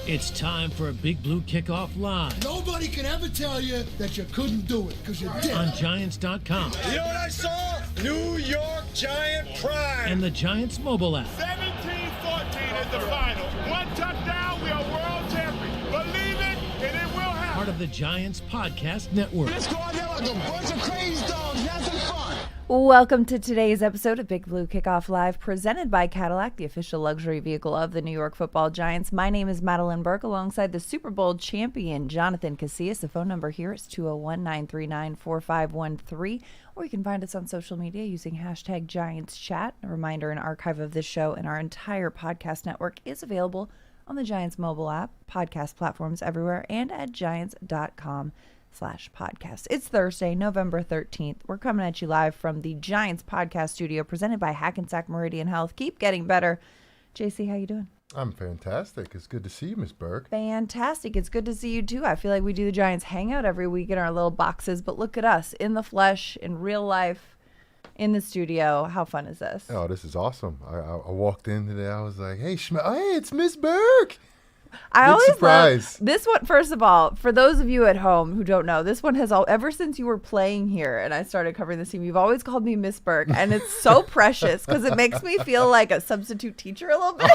It's time for a Big Blue Kickoff Live. Nobody can ever tell you that you couldn't do it, because you did. On Giants.com. You know what I saw? New York Giant pride. And the Giants mobile app. 17-14 is the final. One touchdown, we are world champions. Believe it, and it will happen. Part of the Giants Podcast Network. Let's go out there like a bunch of crazy dogs. Have some fun. Welcome to today's episode of Big Blue Kickoff Live, presented by Cadillac, the official luxury vehicle of the New York Football Giants. My name is Madelyn Burke, alongside the Super Bowl champion, Jonathan Casillas. The phone number here is 201-939-4513, or you can find us on social media using hashtag GiantsChat. A reminder, an archive of this show and our entire podcast network is available on the Giants mobile app, podcast platforms everywhere, and at giants.com/podcast. It's Thursday, November 13th. We're coming at you live from the Giants podcast studio, presented by Hackensack Meridian Health. Keep getting better. JC, how you doing? I'm fantastic. It's good to see you, Miss Burke. Fantastic. It's good to see you too. I feel like we do the Giants hangout every week in our little boxes, but look at us in the flesh, in real life, in the studio. How fun is this? Oh, this is awesome. I walked in today. I was like, hey, hey, it's Miss Burke. I Big always surprise. love this one. First of all, for those of you at home who don't know, this one has ever since you were playing here and I started covering this team, you've always called me Miss Burke, and it's so precious because it makes me feel like a substitute teacher a little bit.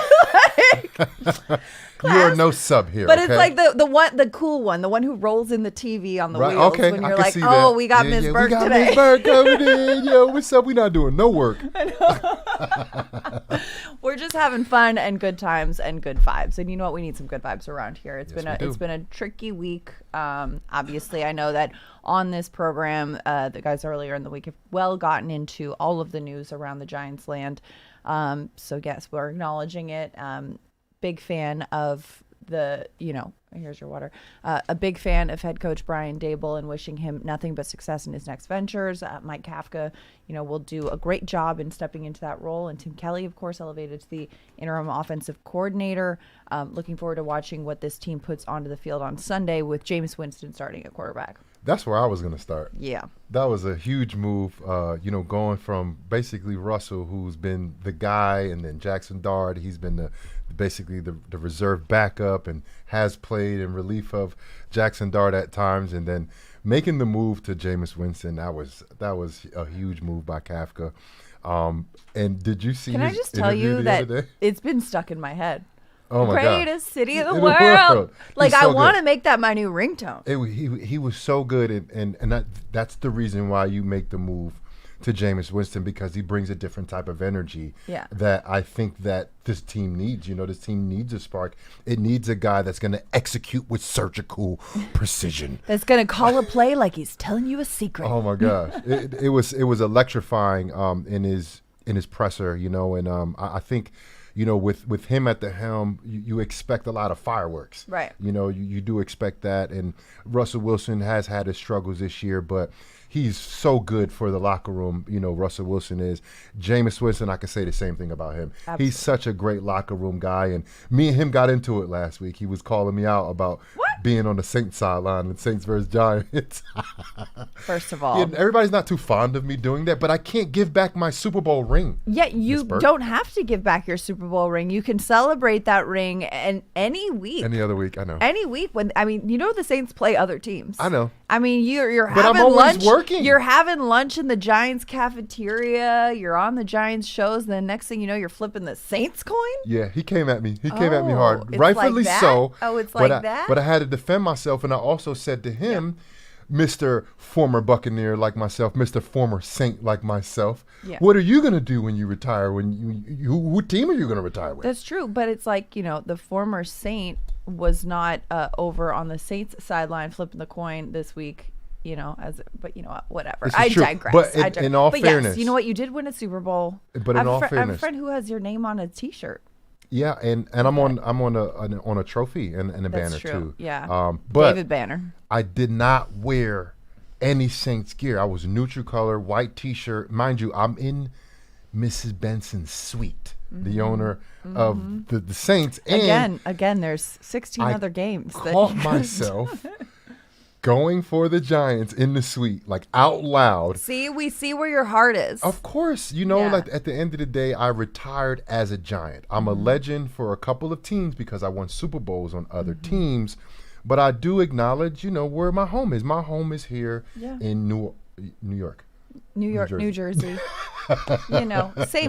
You are no sub here, but okay? it's like the cool one, the one who rolls in the TV on the right, wheels okay, when I you're can like, see oh, that. we got Miss Burke we got today. Miss Burke coming in. Yo, what's up? We not doing no work. We're just having fun and good times and good vibes. And you know what? We need some good vibes around here. It's been a tricky week. Obviously, I know that on this program, the guys earlier in the week have well gotten into all of the news around the Giants land. So yes, we're acknowledging it. Big fan of here's your water. A big fan of head coach Brian Daboll and wishing him nothing but success in his next ventures. Mike Kafka, will do a great job in stepping into that role. And Tim Kelly, of course, elevated to the interim offensive coordinator. Looking forward to watching what this team puts onto the field on Sunday with Jameis Winston starting at quarterback. That's where I was going to start. Yeah. That was a huge move, going from basically Russell, who's been the guy, and then Jackson Dart, he's been basically the reserve backup and has played in relief of Jackson Dart at times, and then making the move to Jameis Winston. That was a huge move by Kafka. And did you see? Can I just tell you that it's been stuck in my head? Oh my God. Greatest city in the world. Like, I want to make that my new ringtone. He was so good, and that's the reason why you make the move to Jameis Winston, because he brings a different type of energy that I think that this team needs. This team needs a spark. It needs a guy that's going to execute with surgical precision. That's going to call a play like he's telling you a secret. Oh my gosh. It was electrifying in his presser, and I think with him at the helm, you expect a lot of fireworks. Right. You do expect that. And Russell Wilson has had his struggles this year, but he's so good for the locker room. Russell Wilson is. Jameis Winston, I can say the same thing about him. Absolutely. He's such a great locker room guy. And me and him got into it last week. He was calling me out about being on the Saints sideline and Saints versus Giants. First of all, everybody's not too fond of me doing that, but I can't give back my Super Bowl ring. Yeah, you don't have to give back your Super Bowl ring. You can celebrate that ring any week. Any other week, I know. Any week the Saints play other teams. I know. You're but having I'm always lunch. Working. You're having lunch in the Giants cafeteria. You're on the Giants shows. Then next thing you know, you're flipping the Saints coin. Yeah, he came at me. He came at me hard, it's rightfully like so. Oh, it's like that. But I had to defend myself, and I also said to him, Mr. Former Buccaneer like myself, Mr. Former Saint like myself, what are you going to do when you retire? What team are you going to retire with? That's true, but it's like, the former Saint was not over on the Saints sideline flipping the coin this week. But whatever. I digress. But in all fairness, yes, you know what? You did win a Super Bowl. But in all fairness, I have a friend who has your name on a T-shirt. Yeah, and I'm on a trophy and a banner too. Yeah. But David Banner. I did not wear any Saints gear. I was neutral color, white T-shirt. Mind you, I'm in Mrs. Benson's suite, the owner of the Saints. And again, there's 16 other games. I caught myself going for the Giants in the suite, like out loud. See, we see where your heart is. Of course, like at the end of the day, I retired as a Giant. I'm a legend for a couple of teams because I won Super Bowls on other teams, but I do acknowledge, where my home is. My home is here in New York. New Jersey.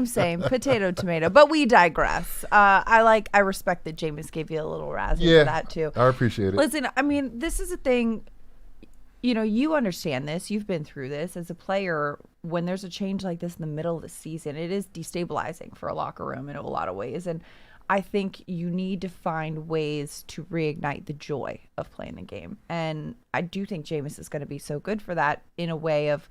Same, potato, tomato. But we digress. I respect that Jameis gave you a little razzle for that too. I appreciate it. Listen, I mean, this is a thing. You understand this. You've been through this as a player. When there's a change like this in the middle of the season, it is destabilizing for a locker room in a lot of ways. And I think you need to find ways to reignite the joy of playing the game. And I do think Jameis is going to be so good for that in a way of,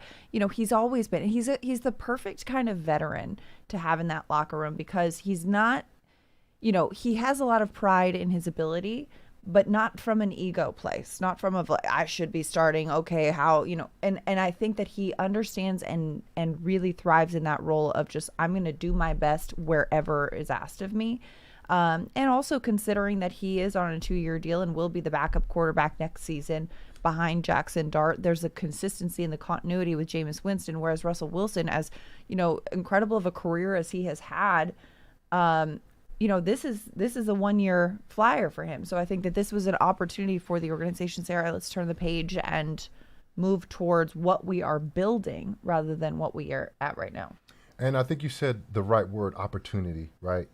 he's always been, he's the perfect kind of veteran to have in that locker room because he's not, he has a lot of pride in his ability, but not from an ego place, not from I should be starting. Okay. How, and I think that he understands and really thrives in that role of just, I'm going to do my best wherever is asked of me. And also considering that he is on a 2-year deal and will be the backup quarterback next season behind Jackson Dart, there's a consistency in the continuity with Jameis Winston, whereas Russell Wilson, as incredible of a career as he has had, this is a 1-year flyer for him. So I think that this was an opportunity for the organization to say, all right, let's turn the page and move towards what we are building rather than what we are at right now. And I think you said the right word, opportunity, right?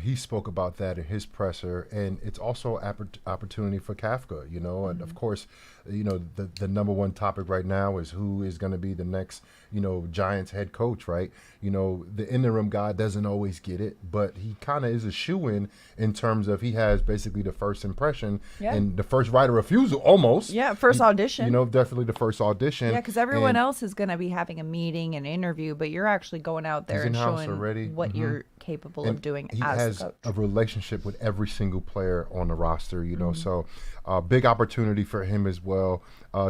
He spoke about that in his presser, and it's also opportunity for Kafka, and of course, the number one topic right now is who is going to be the next, Giants head coach, right? The interim guy doesn't always get it, but he kind of is a shoo-in in terms of he has basically the first impression and the first right of refusal almost. Yeah, first audition. Definitely the first audition. Yeah, because everyone else is going to be having a meeting and interview, but you're actually going out there and showing what you're capable of doing he as has a coach. A relationship with every single player on the roster, so big opportunity for him as well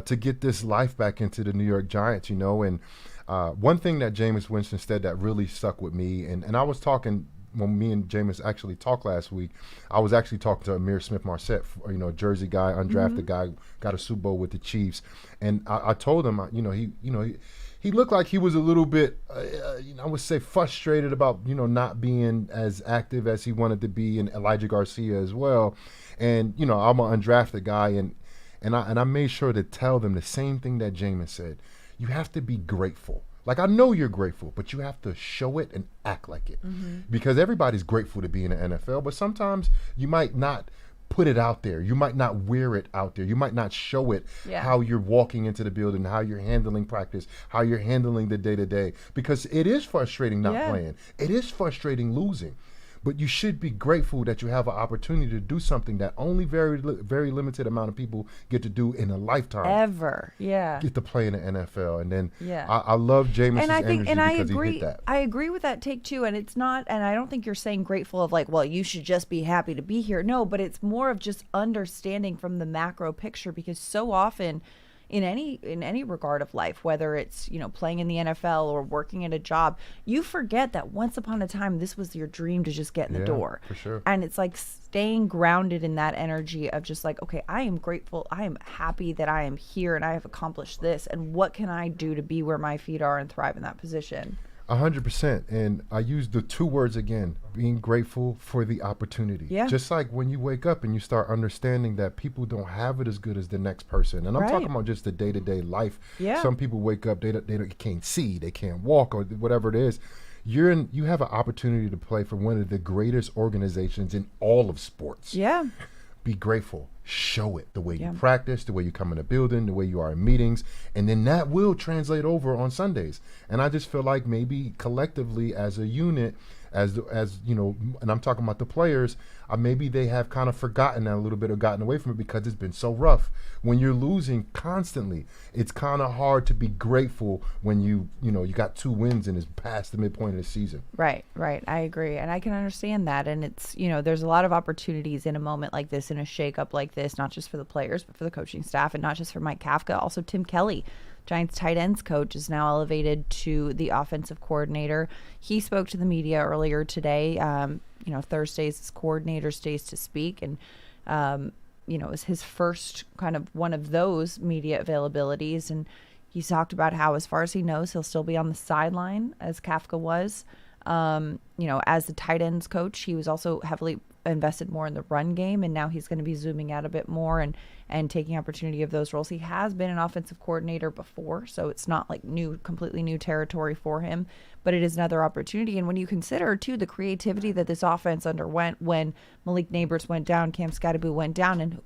to get this life back into the New York Giants, and one thing that Jameis Winston said that really stuck with me, and I was talking when me and Jameis actually talked last week, I was actually talking to Amir Smith-Marset, Jersey guy, undrafted guy, got a Super Bowl with the Chiefs, and I told him, he looked like he was a little bit, I would say, frustrated about, not being as active as he wanted to be, and Elijah Garcia as well. And, I'm an undrafted guy, and I made sure to tell them the same thing that Jameis said. You have to be grateful. Like, I know you're grateful, but you have to show it and act like it. Because everybody's grateful to be in the NFL, but sometimes you might not put it out there. You might not wear it out there. You might not show it how you're walking into the building, how you're handling practice, how you're handling the day-to-day. Because it is frustrating not playing. It is frustrating losing. But you should be grateful that you have an opportunity to do something that only very limited amount of people get to do in a lifetime. Ever, Get to play in the NFL. And then I love Jameis' energy because he hit that. I agree with that take too. And it's not, and I don't think you're saying grateful of like, well, you should just be happy to be here. No, but it's more of just understanding from the macro picture, because so often in any regard of life, whether it's, playing in the NFL or working at a job, you forget that once upon a time, this was your dream to just get in the door. For sure. And it's like staying grounded in that energy of just like, okay, I am grateful. I am happy that I am here and I have accomplished this. And what can I do to be where my feet are and thrive in that position? 100%. And I use the 2 words again, being grateful for the opportunity. Yeah. Just like when you wake up and you start understanding that people don't have it as good as the next person. And I'm talking about just the day-to-day life. Yeah. Some people wake up, they can't see, they can't walk, or whatever it is. You have an opportunity to play for one of the greatest organizations in all of sports. Yeah. Be grateful. Show it the way you practice, the way you come in the building, the way you are in meetings, and then that will translate over on Sundays. And I just feel like maybe collectively as a unit, as and I'm talking about the players, maybe they have kind of forgotten that a little bit or gotten away from it because it's been so rough. When you're losing constantly, it's kind of hard to be grateful when you got 2 wins and it's past the midpoint of the season. Right. I agree. And I can understand that. And it's, there's a lot of opportunities in a moment like this, in a shakeup like this, not just for the players, but for the coaching staff, and not just for Mike Kafka. Also, Tim Kelly, Giants tight ends coach, is now elevated to the offensive coordinator. He spoke to the media earlier today. Thursdays is coordinator's days to speak. And, it was his first kind of one of those media availabilities. And he's talked about how, as far as he knows, he'll still be on the sideline as Kafka was. As the tight ends coach, he was also heavily invested more in the run game, and now he's going to be zooming out a bit more and taking opportunity of those roles. He has been an offensive coordinator before, so it's not like completely new territory for him, but it is another opportunity. And when you consider too the creativity that this offense underwent when Malik Neighbors went down, Cam Scatterbu went down, and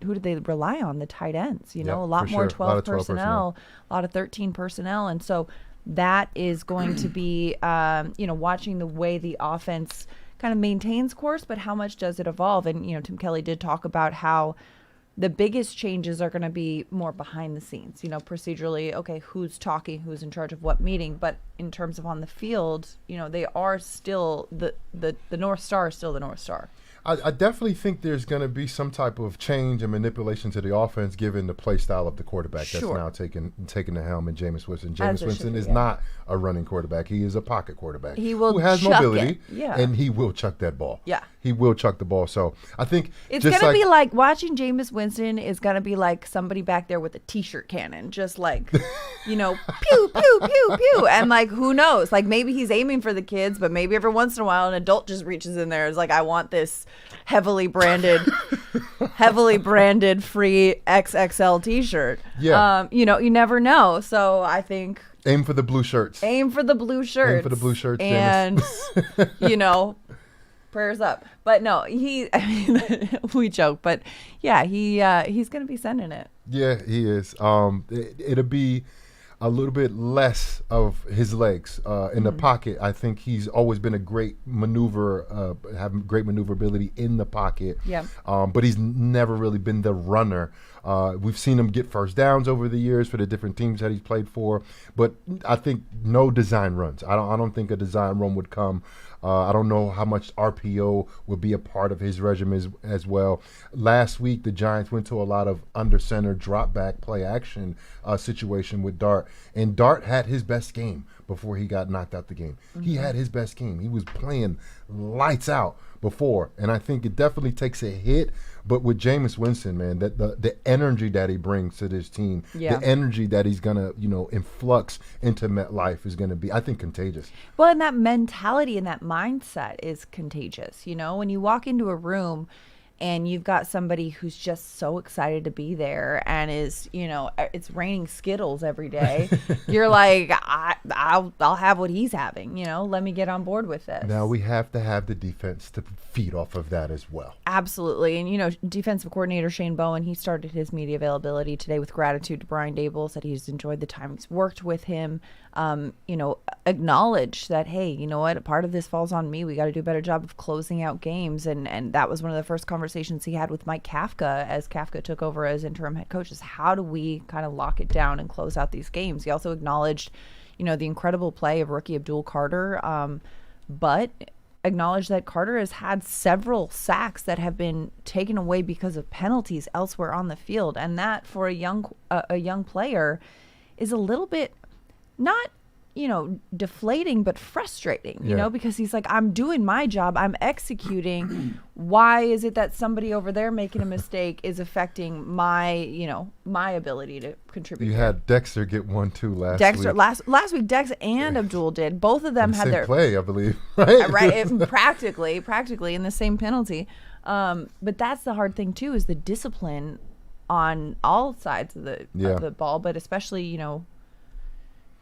who did they rely on? The tight ends, a lot more 12 personnel, a lot of 13 personnel. And so that is going to be, watching the way the offense kind of maintains course, but how much does it evolve? And, Tim Kelly did talk about how the biggest changes are going to be more behind the scenes, procedurally, okay, who's talking, who's in charge of what meeting. But in terms of on the field, they are still the North Star is still the North Star. I definitely think there's going to be some type of change and manipulation to the offense given the play style of the quarterback that's now taking the helm in Jameis Winston. Jameis Winston is not a running quarterback. He is a pocket quarterback. He will who has chuck mobility, it. Yeah. and he will chuck that ball. Yeah. He will chuck the ball. So I think it's going to be like watching Jameis Winston is going to be like somebody back there with a T-shirt cannon, just like, pew, pew, pew, pew. And like, who knows? Like maybe he's aiming for the kids, but maybe every once in a while an adult just reaches in there and is like, I want this heavily branded free XXL T-shirt. Yeah. You never know. So I think aim for the blue shirts. Aim for the blue shirts. And prayers up. But no, we joke, but yeah, he's going to be sending it. Yeah, he is. It'll be a little bit less of his legs in the pocket. I think he's always been a great maneuver, having great maneuverability in the pocket. Yeah. But he's never really been the runner. We've seen him get first downs over the years for the different teams that he's played for. But I think no design runs. I don't think a design run would come. I don't know how much RPO would be a part of his regimen as well. Last week, the Giants went to a lot of under center drop back play action situation with Dart. And Dart had his best game before he got knocked out the game. Mm-hmm. He had his best game. He was playing lights out before. And I think it definitely takes a hit. But with Jameis Winston, man, that the energy that he brings to this team, the energy that he's going to, influx into MetLife is going to be, I think, contagious. Well, and that mentality and that mindset is contagious. When you walk into a room and you've got somebody who's just so excited to be there and is, it's raining Skittles every day. You're like, I'll have what he's having, let me get on board with this. Now we have to have the defense to feed off of that as well. Absolutely. And, defensive coordinator Shane Bowen, he started his media availability today with gratitude to Brian Daboll, said he's enjoyed the time he's worked with him. Acknowledge that, hey, you know what, a part of this falls on me. We got to do a better job of closing out games. And that was one of the first conversations he had with Mike Kafka as Kafka took over as interim head coach, is how do we kind of lock it down and close out these games? He also acknowledged, the incredible play of rookie Abdul Carter, but acknowledged that Carter has had several sacks that have been taken away because of penalties elsewhere on the field. And that for a young player is a little bit not, deflating, but frustrating, because he's like, I'm doing my job, I'm executing. Why is it that somebody over there making a mistake is affecting my, my ability to contribute? You had Dexter get one too last week. Last week, Dexter and Abdul did. Both of them had their play, I believe, right? Right, practically in the same penalty. But that's the hard thing too, is the discipline on all sides of the ball, but especially,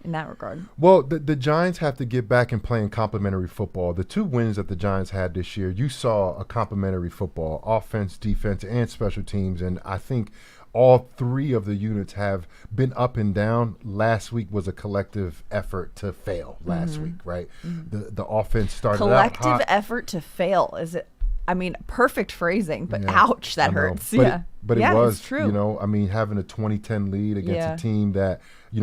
in that regard. Well, the Giants have to get back and playing complementary football. The 2 wins that the Giants had this year, you saw a complementary football, offense, defense, and special teams. And I think all 3 of the units have been up and down. Last week was a collective effort to fail last week, right? Mm-hmm. The offense started collective out hot. Effort to fail. Is it? I mean, perfect phrasing, but ouch, that hurts. But it was, true. Having a 20-10 lead against a team that,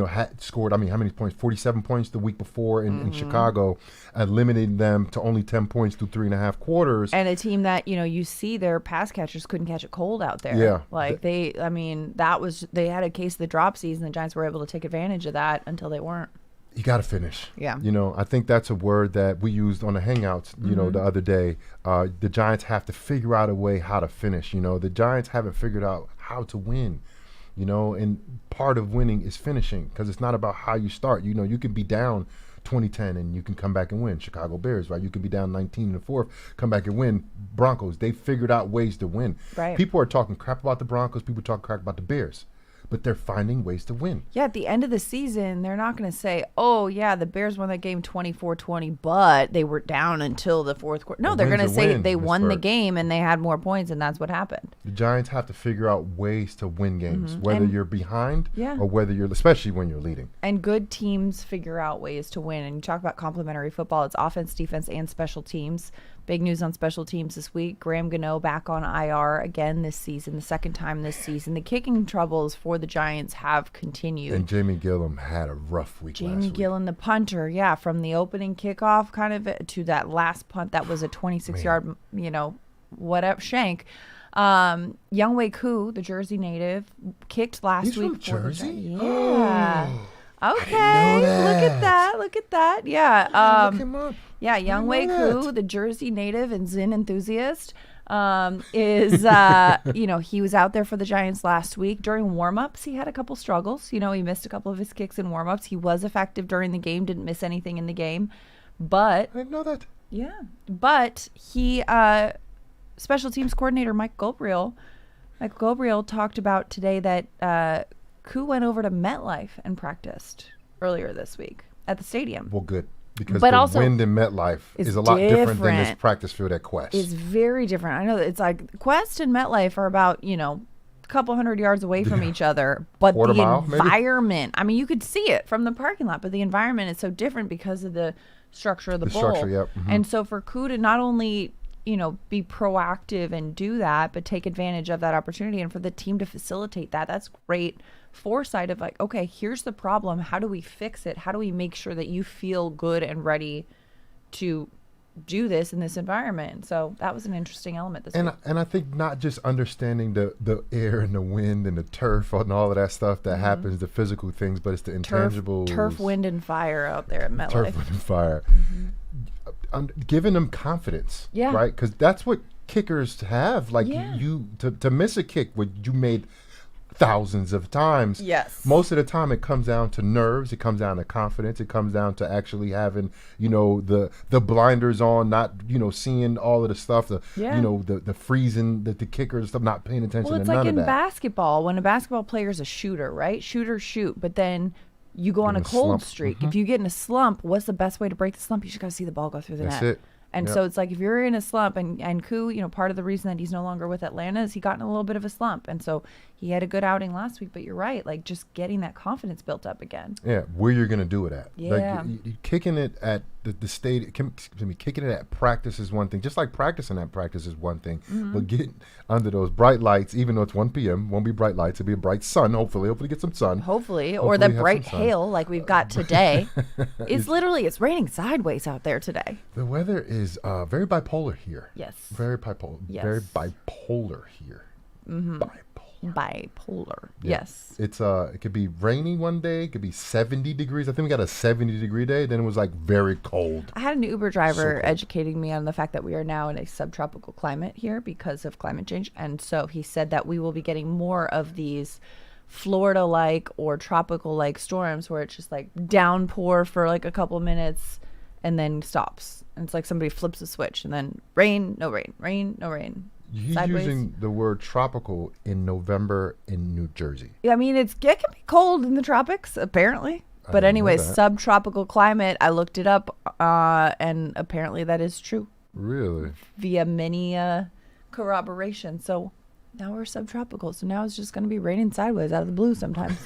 had scored, how many points? 47 points the week before in Chicago, eliminating them to only 10 points through 3.5 quarters. And a team that, you see their pass catchers couldn't catch a cold out there. Yeah. They had a case of the drop season. The Giants were able to take advantage of that until they weren't. You got to finish. Yeah. You know, I think that's a word that we used on the Hangouts, you know, the other day. The Giants have to figure out a way how to finish. You know, the Giants haven't figured out how to win, you know, and part of winning is finishing because it's not about how you start. You know, you can be down 20-10 and you can come back and win. Chicago Bears, right? You can be down 19 in the fourth, come back and win. Broncos, they figured out ways to win. Right. People are talking crap about the Broncos. People talk crap about the Bears. But they're finding ways to win. Yeah, at the end of the season, they're not going to say, oh, yeah, the Bears won that game 24-20, but they were down until the fourth quarter. No, they're going to say they won the game and they had more points, and that's what happened. The Giants have to figure out ways to win games, whether you're behind or whether you're, especially when you're leading. And good teams figure out ways to win. And you talk about complementary football. It's offense, defense, and special teams. Big news on special teams this week. Graham Gano back on IR again this season, the second time this season. The kicking troubles for the Giants have continued. And Jamie Gillum had a rough week last week. Jamie Gillum, the punter, from the opening kickoff kind of to that last punt that was a 26-yard, shank. Younghoe Koo, the Jersey native, kicked last He's week. From Jersey? Yeah. Oh, okay. Look at that. Yeah. Look him up. Yeah, Younghoe Koo, the Jersey native and Zen enthusiast, is he was out there for the Giants last week. During warm-ups, he had a couple struggles. You know, he missed a couple of his kicks in warm-ups. He was effective during the game, didn't miss anything in the game. But I didn't know that. Yeah. But he special teams coordinator Michael Gabriel talked about today that Koo went over to MetLife and practiced earlier this week at the stadium. Well, good. Because but the also wind in MetLife is a lot different than this practice field at Quest. It's very different. I know that it's like Quest and MetLife are about, a couple hundred yards away from each other. But Quarter the mile, environment, I mean, you could see it from the parking lot, but the environment is so different because of the structure of the bowl. Structure, yep. Mm-hmm. And so for Koo to not only, be proactive and do that, but take advantage of that opportunity, and for the team to facilitate that, that's great foresight of like, okay, here's the problem. How do we fix it? How do we make sure that you feel good and ready to do this in this environment? So that was an interesting element this week. And I think not just understanding the air and the wind and the turf and all of that stuff that happens, the physical things, but it's the intangibles. Turf, wind, and fire out there at MetLife. Turf, wind, and fire. Giving them confidence, right? Because that's what kickers have. Like you to miss a kick, what you made thousands of times. Yes. Most of the time it comes down to nerves, it comes down to confidence, it comes down to actually having, the blinders on, not, seeing all of the stuff, the freezing, the kickers, stuff, not paying attention to none of that. Well, it's like in basketball, when a basketball player is a shooter, right? Shoot, but then you go on a cold streak. If you get in a slump, what's the best way to break the slump? You just got to see the ball go through the net. That's it. And so it's like if you're in a slump, and Koo, part of the reason that he's no longer with Atlanta is he got in a little bit of a slump. And so he had a good outing last week, but you're right, like just getting that confidence built up again. Yeah, where you're going to do it at. Yeah. Like kicking it at the stadium, kicking it at practice is one thing. Just like practicing at practice is one thing. But getting under those bright lights, even though it's 1 p.m., won't be bright lights. It'll be a bright sun, hopefully get some sun. Hopefully or the bright hail like we've got today. It's raining sideways out there today. The weather is very bipolar here. Yes. Very bipolar. Yes. Very bipolar here. Bipolar. Yeah. Yes. It's it could be rainy one day, it could be 70 degrees. I think we got a 70-degree day, then it was like very cold. I had an Uber driver educating me on the fact that we are now in a subtropical climate here because of climate change. And so he said that we will be getting more of these Florida-like or tropical-like storms where it's just like downpour for like a couple minutes and then stops. And it's like somebody flips a switch and then rain, no rain, rain, no rain. He's sideways. using the word tropical in November in New Jersey. I mean, it can be cold in the tropics, apparently. But anyway, subtropical climate, I looked it up, and apparently that is true. Really? Via many corroboration. So now we're subtropical. So now it's just going to be raining sideways out of the blue sometimes.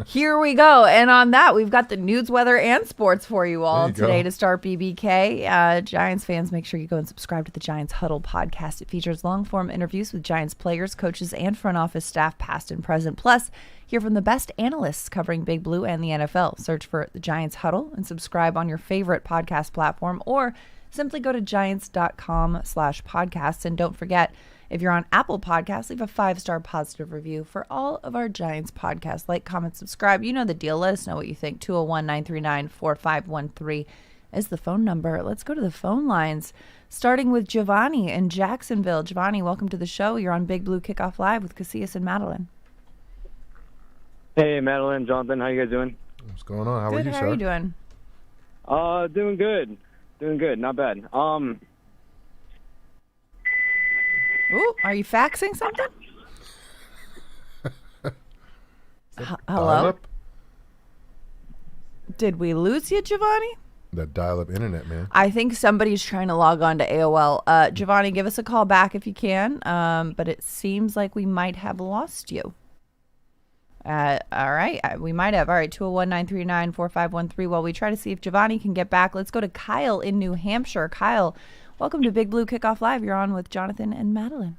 Here we go. And on that, we've got the news, weather, and sports for you all today to start BBK. Giants fans, make sure you go and subscribe to the Giants Huddle podcast. It features long-form interviews with Giants players, coaches, and front office staff, past and present. Plus, hear from the best analysts covering Big Blue and the NFL. Search for the Giants Huddle and subscribe on your favorite podcast platform, or simply go to giants.com/podcasts. And don't forget, If you're on Apple Podcasts, leave a 5-star positive review. For all of our Giants podcasts, like, comment, subscribe. You know the deal. Let us know what you think. 201-939-4513 is the phone number. Let's go to the phone lines, starting with Giovanni in Jacksonville. Giovanni, welcome to the show. You're on Big Blue Kickoff Live with Casillas and Madelyn. Hey, Madelyn, Jonathan, how you guys doing? What's going on? How Good, are you, how sir? are you doing? Doing good. Doing good, not bad. Ooh, are you faxing something? Hello? Dial-up? Did we lose you, Giovanni? That dial-up internet, man. I think somebody's trying to log on to AOL. Giovanni, give us a call back if you can. But it seems like we might have lost you. All right. We might have. All right. 201-939-4513. While we try to see if Giovanni can get back, let's go to Kyle in New Hampshire. Kyle, welcome to Big Blue Kickoff Live. You're on with Jonathan and Madelyn.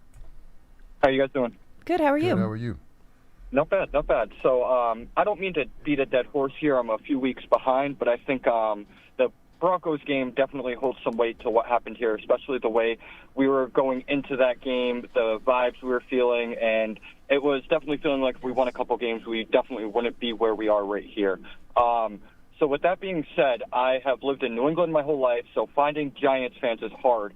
How you guys doing? Good. How are you? Good, how are you? Not bad, not bad. So I don't mean to beat a dead horse here. I'm a few weeks behind, but I think the Broncos game definitely holds some weight to what happened here, especially the way we were going into that game, the vibes we were feeling, and it was definitely feeling like if we won a couple games, we definitely wouldn't be where we are right here. So with that being said, I have lived in New England my whole life, so finding Giants fans is hard.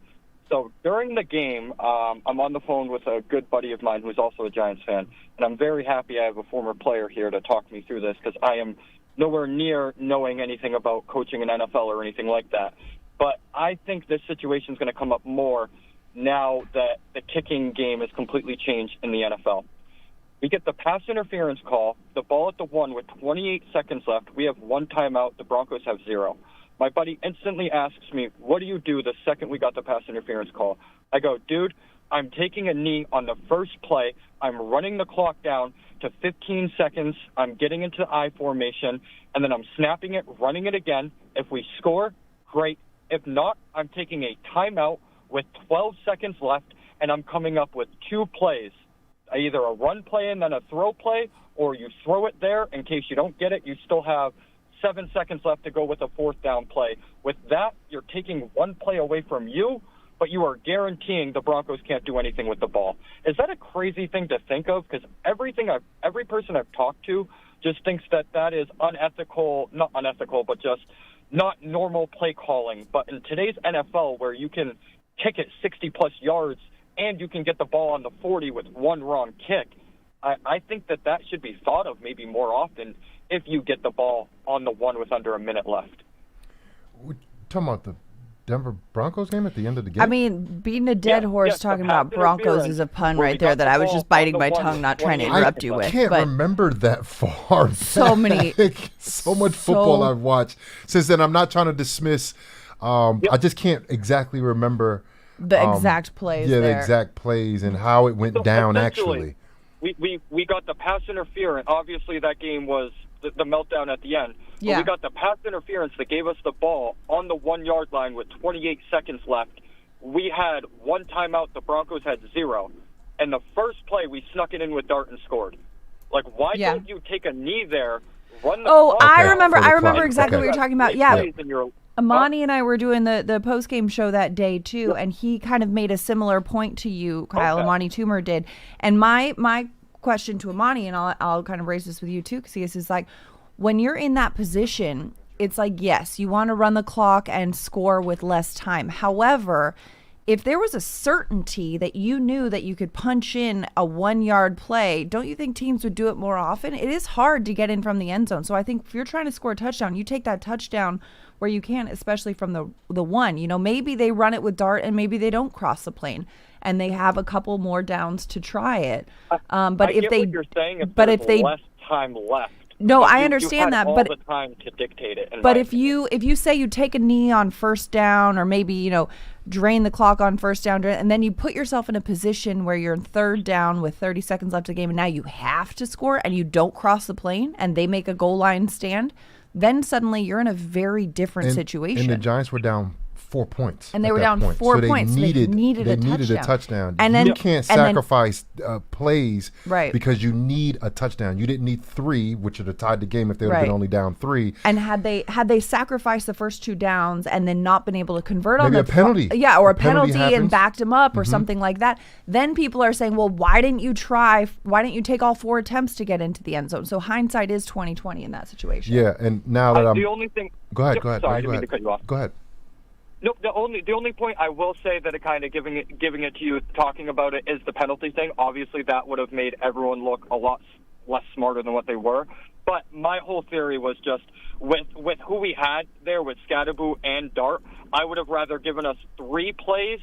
So during the game, I'm on the phone with a good buddy of mine who's also a Giants fan, and I'm very happy I have a former player here to talk me through this because I am nowhere near knowing anything about coaching in NFL or anything like that. But I think this situation is going to come up more now that the kicking game is completely changed in the NFL. We get the pass interference call, the ball at the 1 with 28 seconds left. We have 1 timeout. The Broncos have 0. My buddy instantly asks me, what do you do the second we got the pass interference call? I go, dude, I'm taking a knee on the first play. I'm running the clock down to 15 seconds. I'm getting into I formation, and then I'm snapping it, running it again. If we score, great. If not, I'm taking a timeout with 12 seconds left, and I'm coming up with 2 plays, either a run play and then a throw play, or you throw it there in case you don't get it. You still have 7 seconds left to go with a 4th down play. With that, you're taking 1 play away from you, but you are guaranteeing the Broncos can't do anything with the ball. Is that a crazy thing to think of? Because every person I've talked to just thinks that is unethical, not unethical, but just not normal play calling. But in today's NFL, where you can kick it 60-plus yards and you can get the ball on the 40 with 1 wrong kick, I think that should be thought of maybe more often if you get the ball on the 1 with under a minute left. We're talking about the Denver Broncos game at the end of the game? I mean, beating a dead horse talking about Broncos is a pun right there that I was just biting my tongue, not trying to interrupt you with. I can't remember that far back. So many. So much football I've watched since then. I'm not trying to dismiss. I just can't exactly remember the exact plays. Yeah, the exact plays and how it went down actually. We got the pass interference. Obviously, that game was the meltdown at the end. Yeah. But we got the pass interference that gave us the ball on the 1 yard line with 28 seconds left. We had 1 timeout. The Broncos had 0. And the first play, we snuck it in with Dart and scored. Like, why don't you take a knee there, run the clock I down? remember exactly what you're talking about. Yeah. Yeah. Amani and I were doing the post-game show that day, too, and he kind of made a similar point to you, Kyle. Amani Toomer did. And my question to Amani, and I'll kind of raise this with you, too, because is like, when you're in that position, it's like, yes, you want to run the clock and score with less time. However, if there was a certainty that you knew that you could punch in a 1 yard play, don't you think teams would do it more often? It is hard to get in from the end zone. So I think if you're trying to score a touchdown, you take that touchdown where you can, especially from the 1. You know, maybe they run it with Dart and maybe they don't cross the plane and they have a couple more downs to try it. But if they, what you're saying, but if they less time left. No, I understand that, all but the time to dictate it. But if you say you take a knee on first down, or maybe drain the clock on first down, and then you put yourself in a position where you're in 3rd down with 30 seconds left of the game, and now you have to score, and you don't cross the plane, and they make a goal line stand, then suddenly you're in a very different situation. And the Giants were down 4 points. And they at were that down point. 4 so points. They needed a a touchdown. And then you can't sacrifice plays because you need a touchdown. You didn't need 3, which would have tied the game if they would have been only down 3. And had they sacrificed the first 2 downs and then not been able to convert Maybe on a penalty. or a penalty penalty and happens. backed him up or something like that, then people are saying, well, why didn't you try? Why didn't you take all 4 attempts to get into the end zone? So hindsight is 20/20 in that situation. Yeah, and now that the only thing. Go ahead. Sorry, I didn't mean to cut you off. Go ahead. No, the only point I will say that it kind of giving it to you, talking about it, is the penalty thing. Obviously, that would have made everyone look a lot less smarter than what they were. But my whole theory was just with who we had there with Scadaboo and Dart, I would have rather given us 3 plays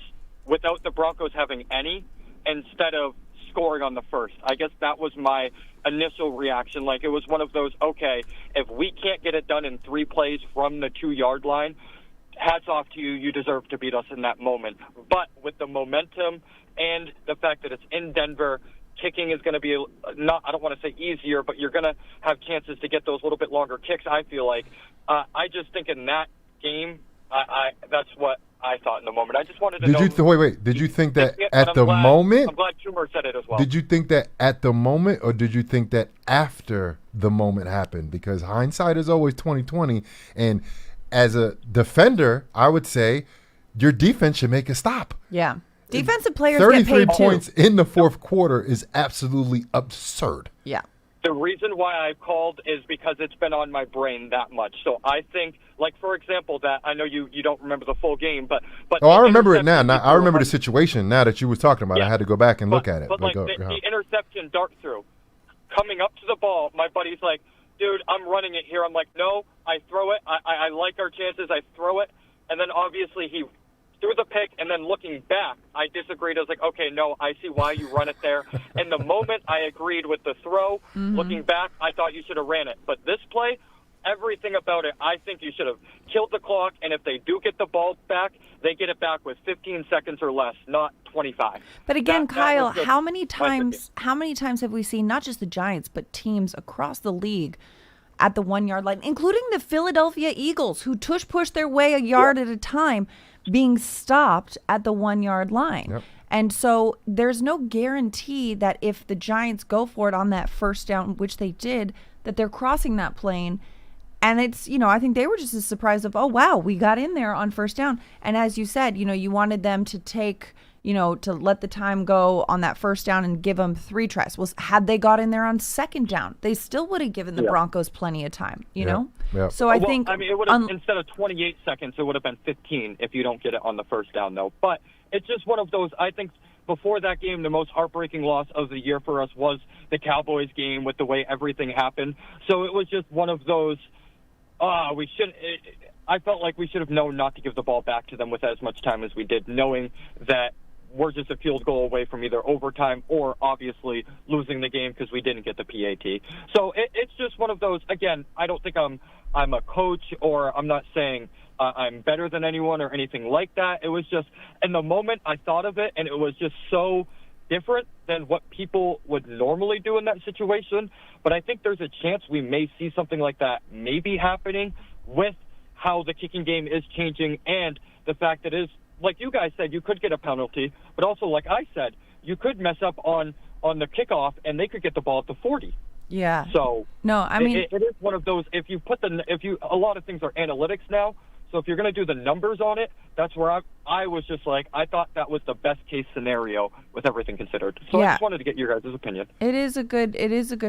without the Broncos having any instead of scoring on the first. I guess that was my initial reaction. Like, it was one of those, okay, if we can't get it done in 3 plays from the 2-yard line, hats off to you. You deserve to beat us in that moment. But with the momentum and the fact that it's in Denver, kicking is going to be not, I don't want to say easier, but you're going to have chances to get those little bit longer kicks, I feel like. I just think in that game, that's what I thought in the moment. I just wanted to know. Wait. Did you think that at the moment? I'm glad Schumer said it as well. Did you think that at the moment, or did you think that after the moment happened? Because hindsight is always 20/20, and as a defender, I would say your defense should make a stop. Yeah. Defensive players 33 get paid points too. in the fourth quarter is absolutely absurd. Yeah. The reason why I called is because it's been on my brain that much. So I think, like, for example, that I know you don't remember the full game, but I remember it now. I remember the situation now that you were talking about. Yeah. I had to go back and look at it. But like the interception Dart threw, coming up to the ball, my buddy's like, dude, I'm running it here. I'm like, no, I throw it. I like our chances. I throw it. And then obviously he threw the pick, and then looking back, I disagreed. I was like, okay, no, I see why you run it there. In the moment, I agreed with the throw. Mm-hmm. Looking back, I thought you should have ran it. But this play, everything about it, I think you should have killed the clock, and if they do get the ball back, they get it back with 15 seconds or less, not 25. But again, Kyle, how many times have we seen not just the Giants, but teams across the league at the 1-yard line, including the Philadelphia Eagles, who push their way a yard at a time, being stopped at the 1-yard line? Yep. And so there's no guarantee that if the Giants go for it on that first down, which they did, that they're crossing that plane. And it's, I think they were just as surprised of, oh, wow, we got in there on first down. And as you said, you wanted them to take, to let the time go on that first down and give them 3 tries. Well, had they got in there on second down, they still would have given the Broncos plenty of time, you know? Yeah. So I think... it would have, instead of 28 seconds, it would have been 15 if you don't get it on the first down, though. But it's just one of those, I think... Before that game, the most heartbreaking loss of the year for us was the Cowboys game with the way everything happened. So it was just one of those, I felt like we should have known not to give the ball back to them with as much time as we did, knowing that we're just a field goal away from either overtime or obviously losing the game because we didn't get the PAT. So it's just one of those, again, I don't think I'm a coach, or I'm not saying I'm better than anyone or anything like that. It was just, in the moment I thought of it, and it was just so different than what people would normally do in that situation. But I think there's a chance we may see something like that maybe happening with how the kicking game is changing, and the fact that it is, like you guys said, you could get a penalty, but also, like I said, you could mess up on the kickoff and they could get the ball at the 40. Yeah. So no, I mean, it is one of those. A lot of things are analytics now. So if you're going to do the numbers on it, that's where I was just like, I thought that was the best case scenario with everything considered. So I just wanted to get your guys' opinion. It is a good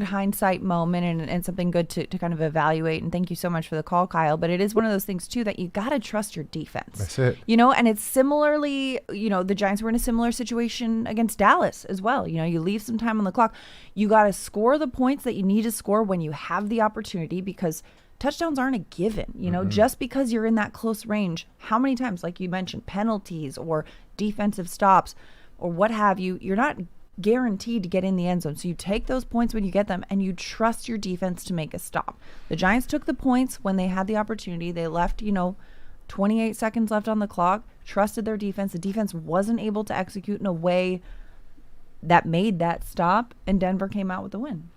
hindsight moment and something good to kind of evaluate. And thank you so much for the call, Kyle. But it is one of those things too that you got to trust your defense. That's it. And it's similarly, the Giants were in a similar situation against Dallas as well. You leave some time on the clock. You got to score the points that you need to score when you have the opportunity, because touchdowns aren't a given, just because you're in that close range. How many times, like you mentioned, penalties or defensive stops or what have you, you're not guaranteed to get in the end zone. So you take those points when you get them and you trust your defense to make a stop. The Giants took the points when they had the opportunity. They left, 28 seconds left on the clock, trusted their defense. The defense wasn't able to execute in a way that made that stop, and Denver came out with the win.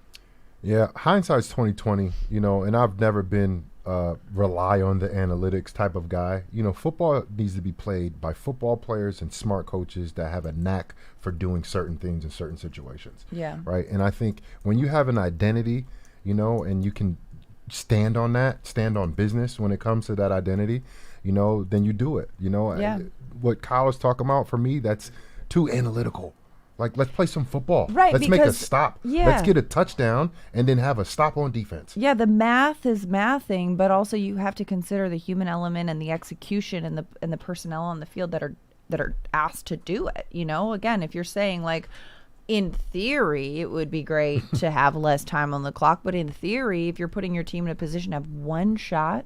Yeah, hindsight's 20/20, and I've never been rely on the analytics type of guy. Football needs to be played by football players and smart coaches that have a knack for doing certain things in certain situations. Yeah. Right. And I think when you have an identity, and you can stand on business when it comes to that identity, then you do it. Yeah. What Kyle is talking about, for me, that's too analytical. Like, let's play some football. Right, Let's make a because- stop. yeah. Let's get a touchdown and then have a stop on defense. Yeah, the math is mathing, but also you have to consider the human element and the execution and the personnel on the field that are asked to do it. Again, if you're saying like, in theory, it would be great to have less time on the clock, but in theory, if you're putting your team in a position to have one shot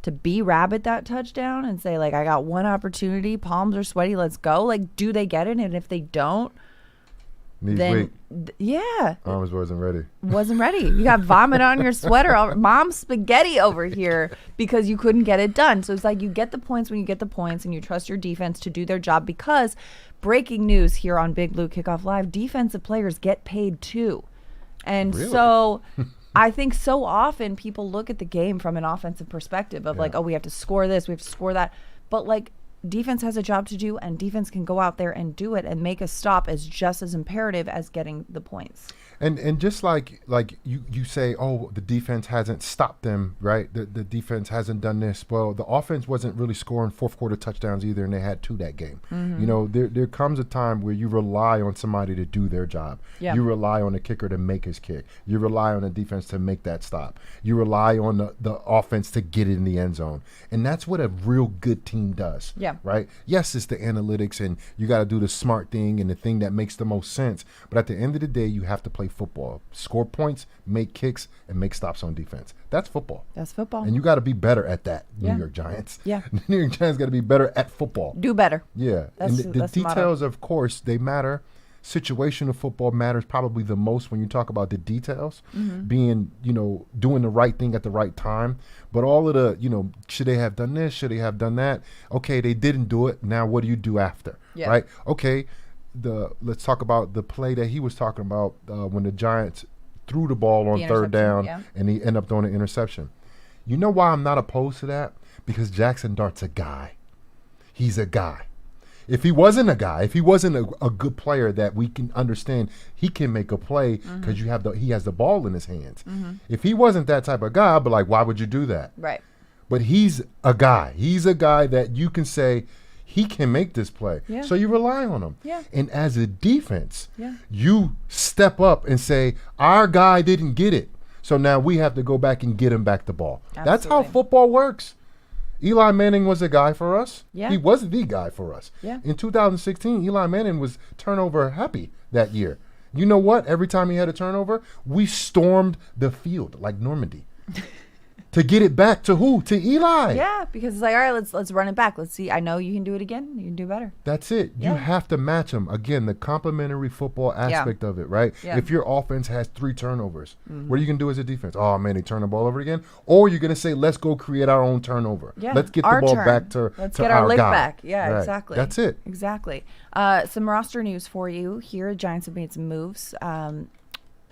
to rabbit that touchdown and say like, I got one opportunity, palms are sweaty, let's go. Like, do they get it? And if they don't, Knees then weak. yeah, Arms wasn't ready. wasn't ready. You got vomit on your sweater. Mom's spaghetti over here because you couldn't get it done. So it's like you get the points when you get the points and you trust your defense to do their job, because breaking news here on Big Blue Kickoff Live, defensive players get paid too. And Really? so I think so often people look at the game from an offensive perspective of like, oh, we have to score this, we have to score that. But like, defense has a job to do, and defense can go out there and do it and make a stop as just as imperative as getting the points. And just like you say, oh, the defense hasn't stopped them, right? The defense hasn't done this. Well, the offense wasn't really scoring fourth quarter touchdowns either, and they had 2 that game. There comes a time where you rely on somebody to do their job. Yeah. You rely on the kicker to make his kick. You rely on the defense to make that stop. You rely on the offense to get it in the end zone. And that's what a real good team does. Yeah. Right? Yes, it's the analytics, and you got to do the smart thing and the thing that makes the most sense. But at the end of the day, you have to play football. Score points, make kicks, and make stops on defense. That's football. That's football. And you got to be better at that, Yeah. New York Giants. Yeah. The New York Giants got to be better at football. Do better. Yeah. That's- and the that's the motto. details, of course, they matter. Situational football matters probably the most when you talk about the details, being, doing the right thing at the right time. But all of the, should they have done this? Should they have done that? Okay, they didn't do it. Now what do you do after? Yeah. Right? Okay, let's talk about the play that he was talking about when the Giants threw the ball on The third interception, down yeah. and he ended up throwing an interception. You know why I'm not opposed to that? Because Jackson Dart's a guy. He's a guy. If he wasn't a guy, if he wasn't a good player that we can understand, he can make a play because he has the ball in his hands. If he wasn't that type of guy, I'd be like, why would you do that? Right. But he's a guy. He's a guy that you can say he can make this play. Yeah. So you rely on him. Yeah. And as a defense, Yeah. you step up and say, our guy didn't get it. So now we have to go back and get him back the ball. That's how Absolutely. football works. Eli Manning was a guy for us. Yeah. He was the guy for us. Yeah. In 2016, Eli Manning was turnover happy that year. You know what? Every time he had a turnover, we stormed the field like Normandy. To get it back to who? To Eli. Yeah, because it's like, all right, let's run it back. Let's see. I know you can do it again. You can do better. That's it. Yeah. You have to match them. Again, the complementary football aspect of it, right? Yeah. If your offense has 3 turnovers, what are you going to do as a defense? Oh, man, they turn the ball over again? Or you're going to say, let's go create our own turnover. Yeah. Let's get Our the ball turn. back to Let's to get our lick guy. back. Yeah, Right. exactly. That's it. Exactly. Some roster news for you here. Giants have made some moves.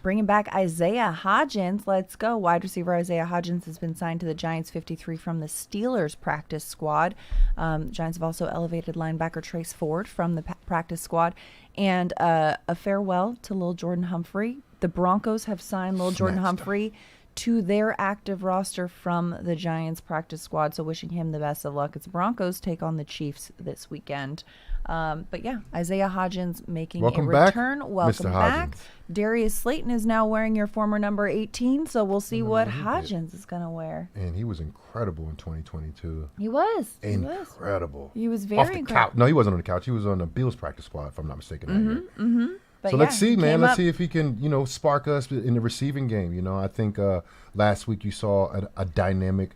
Bringing back Isaiah Hodgins. Let's go. Wide receiver Isaiah Hodgins has been signed to the Giants 53 from the Steelers practice squad. Giants have also elevated linebacker Trace Ford from the practice squad. And a farewell to Lil Jordan Humphrey. The Broncos have signed Lil Jordan Humphrey to their active roster from the Giants practice squad. So wishing him the best of luck. It's Broncos take on the Chiefs this weekend. But yeah, Isaiah Hodgins making Welcome a back, return. Welcome Mr. back. Hodgins. Darius Slayton is now wearing your former number 18, so we'll see what Hodgins is going to wear. And he was incredible in 2022. He was. Incredible. He was Off very the incredible. couch. No, he wasn't on the couch. He was on the Bills practice squad, if I'm not mistaken, that year. But So yeah, let's see, he man. came Let's up- see if he can, spark us in the receiving game. I think last week you saw a dynamic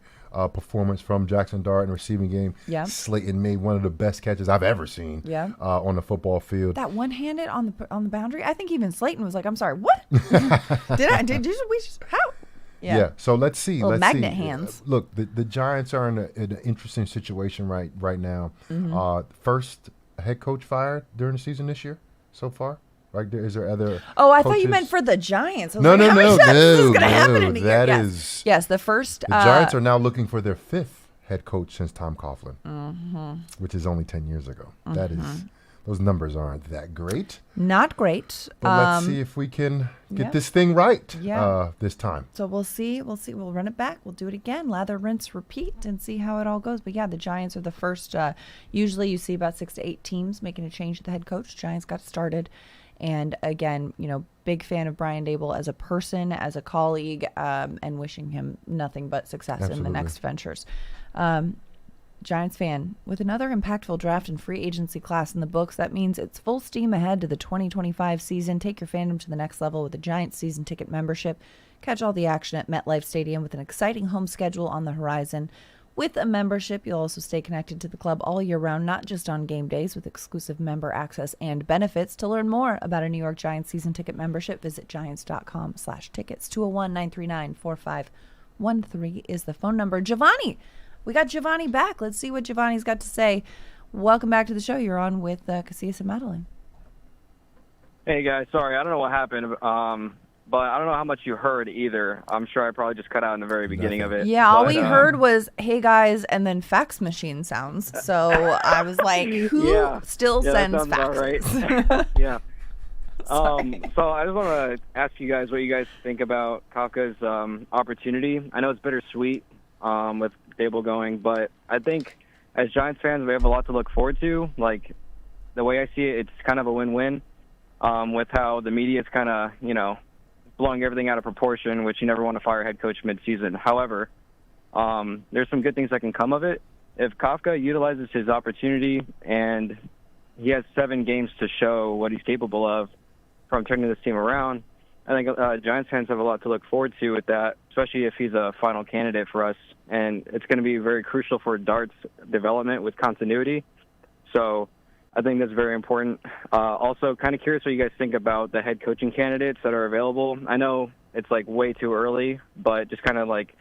performance from Jackson Dart in the receiving game. Yeah. Slayton made one of the best catches I've ever seen. Yeah. On the football field. That one-handed on the boundary. I think even Slayton was like, "I'm sorry, what? How?" Yeah. So let's see. Little Let's magnet see. hands. Look, the Giants are in an interesting situation right now. Mm-hmm. First head coach fired during the season this year so far. Right there, is there other? Oh, I thought coaches? you meant for the Giants. I was No, like, no, how many no, times is this no, gonna happen no. in a year? That Yes. is- Yes, the first. The Giants are now looking for their 5th head coach since Tom Coughlin, which is only 10 years ago. That is, those numbers aren't that great. Not great. But let's see if we can get yeah. this thing right Yeah. this time. So we'll see. We'll run it back. We'll do it again. Lather, rinse, repeat, and see how it all goes. But yeah, the Giants are the first. Usually you see about 6 to 8 teams making a change at the head coach. Giants got started. And again, big fan of Brian Daboll as a person, as a colleague, and wishing him nothing but success in the next ventures. Giants fan, with another impactful draft and free agency class in the books, that means it's full steam ahead to the 2025 season. Take your fandom to the next level with a Giants season ticket membership. Catch all the action at MetLife Stadium with an exciting home schedule on the horizon. With a membership, you'll also stay connected to the club all year round, not just on game days, with exclusive member access and benefits. To learn more about a New York Giants season ticket membership, visit giants.com/tickets. 201-939-4513 is the phone number. Giovanni, we got Giovanni back. Let's see what Giovanni's got to say. Welcome back to the show. You're on with Casillas and Madelyn. Hey, guys. Sorry, I don't know what happened, but I don't know how much you heard either. I'm sure I probably just cut out in the very beginning of it. Yeah, all we heard was, hey, guys, and then fax machine sounds. So I was like, who still sends faxes? Right. Yeah. So I just want to ask you guys what you guys think about Kafka's opportunity. I know it's bittersweet with Daboll going, but I think as Giants fans, we have a lot to look forward to. Like, the way I see it, it's kind of a win-win with how the media is kind of, blowing everything out of proportion, which you never want to fire a head coach mid-season. However, there's some good things that can come of it. If Kafka utilizes his opportunity and he has 7 games to show what he's capable of from turning this team around, I think Giants fans have a lot to look forward to with that, especially if he's a final candidate for us. And it's going to be very crucial for Dart's development with continuity. So I think that's very important. Also, kind of curious what you guys think about the head coaching candidates that are available. I know it's like way too early, but just kind of like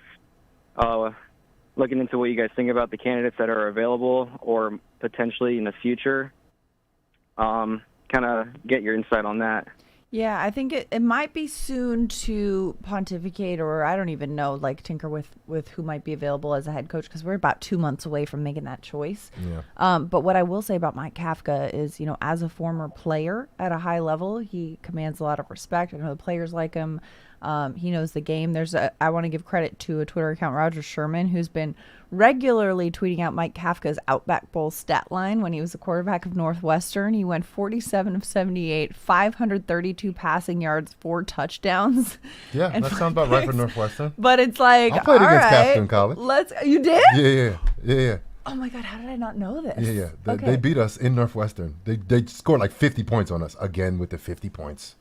looking into what you guys think about the candidates that are available or potentially in the future. Kind of get your insight on that. Yeah, I think it might be soon to pontificate, or I don't even know, like tinker with who might be available as a head coach, because we're about 2 months away from making that choice. Yeah. But what I will say about Mike Kafka is, as a former player at a high level, he commands a lot of respect. I know the players like him. He knows the game. I want to give credit to a Twitter account, Roger Sherman, who's been regularly tweeting out Mike Kafka's Outback Bowl stat line when he was the quarterback of Northwestern. He went 47 of 78, 532 passing yards, 4 touchdowns. Yeah, that sounds about right for Northwestern. But it's like, I played against Kafka in college. You did? Yeah. Oh my God, how did I not know this? Yeah. They beat us in Northwestern. They scored like 50 points on us again with the 50 points.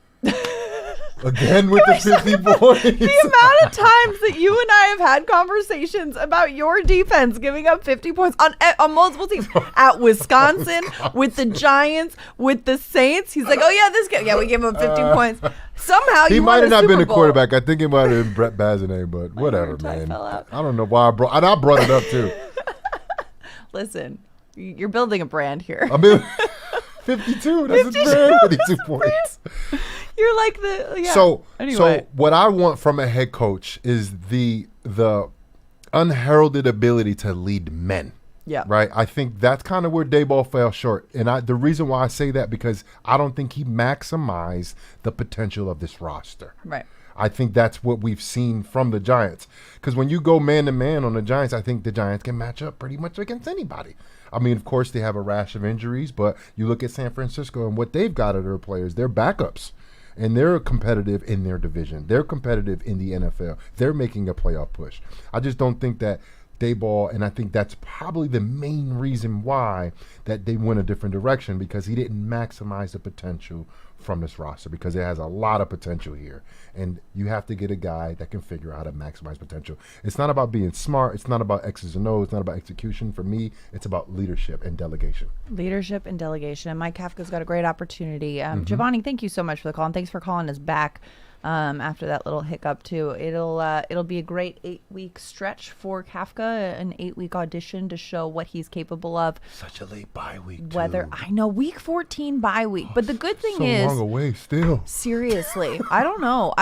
Again with the 50 points. The amount of times that you and I have had conversations about your defense giving up 50 points on multiple teams. At Wisconsin, with the Giants, with the Saints. He's like, oh yeah, this guy. Yeah, we gave him 50 points. Somehow he you might have not been a Bowl. quarterback. I think it might have been Brett Bazinet, but whatever, man. I don't know why I brought it up too. Listen, you're building a brand here. I mean, 52. That's 52 points. You're like So anyway. What I want from a head coach is the unheralded ability to lead men. Yeah. Right. I think that's kind of where Daboll fell short. And the reason why I say that, because I don't think he maximized the potential of this roster. Right. I think that's what we've seen from the Giants. Because when you go man-to-man on the Giants, I think the Giants can match up pretty much against anybody. I mean, of course, they have a rash of injuries, but you look at San Francisco and what they've got of their players, they're backups. And they're competitive in their division. They're competitive in the NFL. They're making a playoff push. I just don't think that Daboll, and I think that's probably the main reason why that they went a different direction, because he didn't maximize the potential from this roster, because it has a lot of potential here. And you have to get a guy that can figure out how to maximize potential. It's not about being smart. It's not about X's and O's. It's not about execution. For me, it's about leadership and delegation. Leadership and delegation. And Mike Kafka's got a great opportunity. Giovanni, thank you so much for the call, and thanks for calling us back. after that little hiccup too. It'll be a great 8-week stretch for Kafka, an 8-week audition to show what he's capable of. Such a late bye week. I know, week 14 bye week, but the good thing is so long away still. Seriously, I don't know,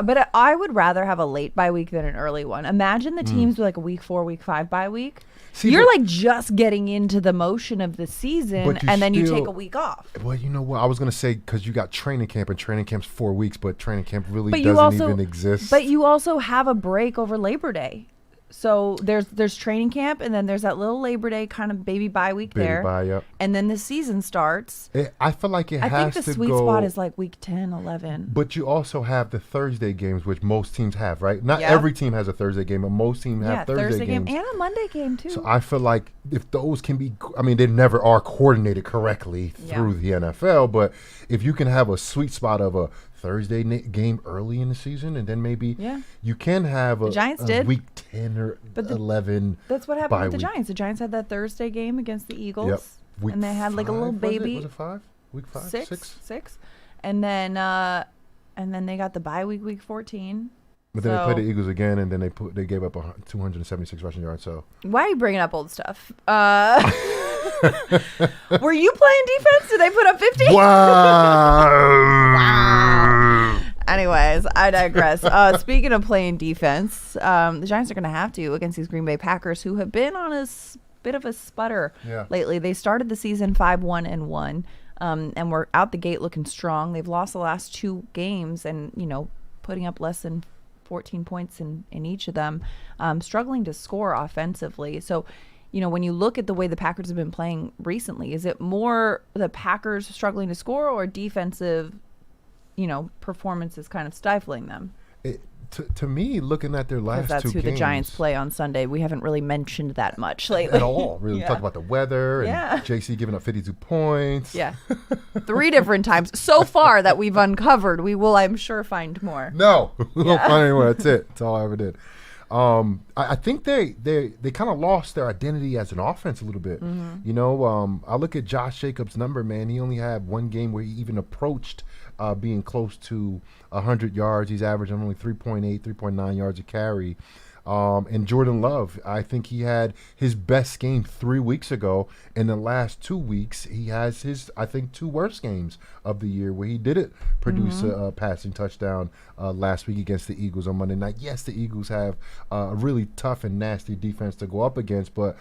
but I would rather have a late bye week than an early one. Imagine the teams with like a week 4, week 5 bye week. You're like just getting into the motion of the season, and then you take a week off. Well, you know what? I was going to say, because you got training camp, and training camp's 4 weeks, but training camp really doesn't even exist. But you also have a break over Labor Day. So there's training camp, and then there's that little Labor Day kind of baby bye week there. Yep. And then the season starts. I feel like I think the sweet spot is like week 10, 11. But you also have the Thursday games, which most teams have, right? Not every team has a Thursday game, but most teams have Thursday games. And a Monday game, too. So I feel like if those can be, they never are coordinated correctly through the NFL, but if you can have a sweet spot of a Thursday game early in the season, and then maybe you can have a week 10 or 11. That's what happened with the Giants. The Giants had that Thursday game against the Eagles, and they had like a little baby. Was it 5? Week 5? 6. And then they got the bye week 14. But then they played the Eagles again, and then they gave up 276 rushing yards. So why are you bringing up old stuff? Were you playing defense? Did they put up 50? Wow. Anyways, I digress. Speaking of playing defense, the Giants are going to have to against these Green Bay Packers, who have been on a bit of a sputter lately. They started the season 5-1-1, and we're out the gate looking strong. They've lost the last 2 games, and putting up less than 14 points in each of them, struggling to score offensively. So, when you look at the way the Packers have been playing recently, is it more the Packers struggling to score, or defensive, performances kind of stifling them? To me, looking at their last 2 games. That's who the Giants play on Sunday. We haven't really mentioned that much lately. At all. Really talked about the weather and JC giving up 52 points. Yeah. 3 different times so far that we've uncovered. We will, I'm sure, find more. No. We won't find any more. That's it. That's all I ever did. I think they kind of lost their identity as an offense a little bit. I look at Josh Jacobs' number, man. He only had 1 game where he even approached being close to 100 yards. He's averaging only 3.8, 3.9 yards a carry. And Jordan Love, I think he had his best game 3 weeks ago. In the last 2 weeks, he has his, I think, 2 worst games of the year, where he didn't produce a passing touchdown last week against the Eagles on Monday night. Yes, the Eagles have a really tough and nasty defense to go up against, but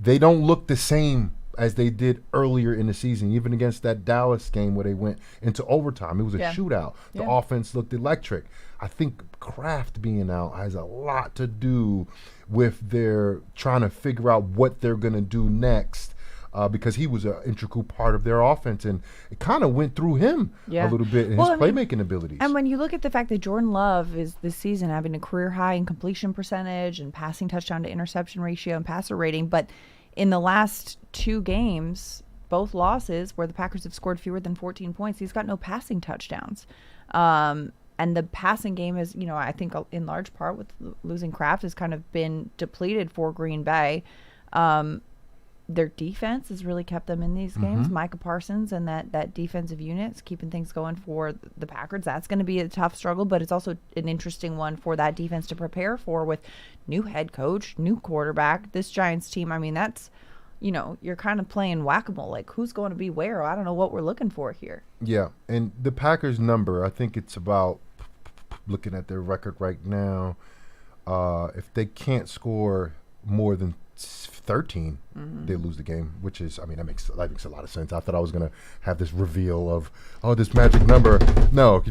they don't look the same as they did earlier in the season, even against that Dallas game where they went into overtime. It was a shootout. The offense looked electric. I think Kraft being out has a lot to do with their trying to figure out what they're going to do next, because he was an integral part of their offense, and it kind of went through him a little bit in his playmaking abilities. And when you look at the fact that Jordan Love is this season having a career high in completion percentage and passing touchdown to interception ratio and passer rating, but in the last 2 games, both losses where the Packers have scored fewer than 14 points, he's got no passing touchdowns. And the passing game is, I think in large part with losing Kraft, has kind of been depleted for Green Bay. Their defense has really kept them in these games. Micah Parsons and that defensive unit is keeping things going for the Packers. That's going to be a tough struggle, but it's also an interesting one for that defense to prepare for with new head coach, new quarterback. This Giants team, that's, you're kind of playing whack-a-mole. Like, who's going to be where? I don't know what we're looking for here. Yeah, and the Packers number, I think it's about, looking at their record right now, if they can't score more than 13, they lose the game, which is, that makes a lot of sense. I thought I was going to have this reveal of, this magic number. No, if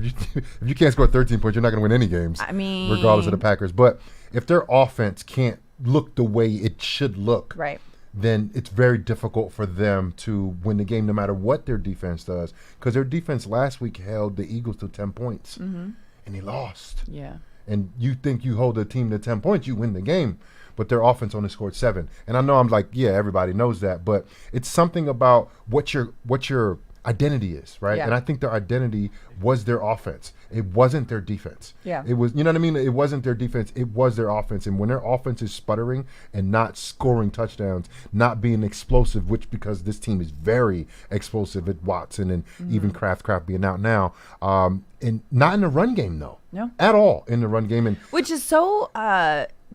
you can't score 13 points, you're not going to win any games, regardless of the Packers. But if their offense can't look the way it should look, right, then it's very difficult for them to win the game no matter what their defense does, because their defense last week held the Eagles to 10 points, and they lost. Yeah. And you think you hold a team to 10 points, you win the game. But their offense only scored 7. And I know I'm like, everybody knows that. But it's something about what you're identity is, right? Yeah. And I think their identity was their offense. It wasn't their defense. Yeah. It was, you know what I mean? It wasn't their defense. It was their offense. And when their offense is sputtering and not scoring touchdowns, not being explosive, which because this team is very explosive at Watson and even Kraft being out now, and not in the run game though. No. At all in the run game. And which is so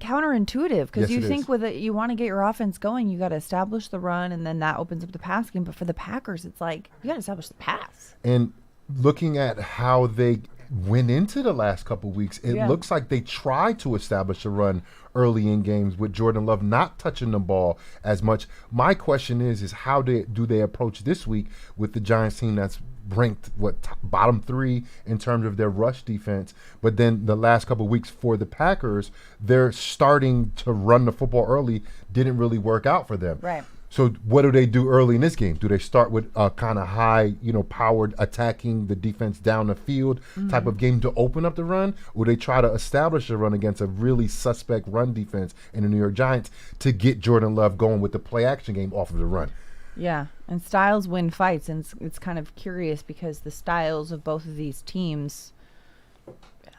counterintuitive because Yes, you it think is. with it, you want to get your offense going, you got to establish the run, and then that opens up the pass game. But for the Packers, it's like you got to establish the pass. And looking at how they went into the last couple weeks, it Yeah. looks like they tried to establish a run early in games with Jordan Love not touching the ball as much. My question is how do they approach this week with the Giants team that's ranked bottom 3 in terms of their rush defense, but then the last couple of weeks for the Packers, they're starting to run the football early, didn't really work out for them. Right. So what do they do early in this game? Do they start with a kind of high, powered attacking the defense down the field type of game to open up the run? Or they try to establish a run against a really suspect run defense in the New York Giants to get Jordan Love going with the play action game off of the run? Yeah, and styles win fights, and it's kind of curious because the styles of both of these teams,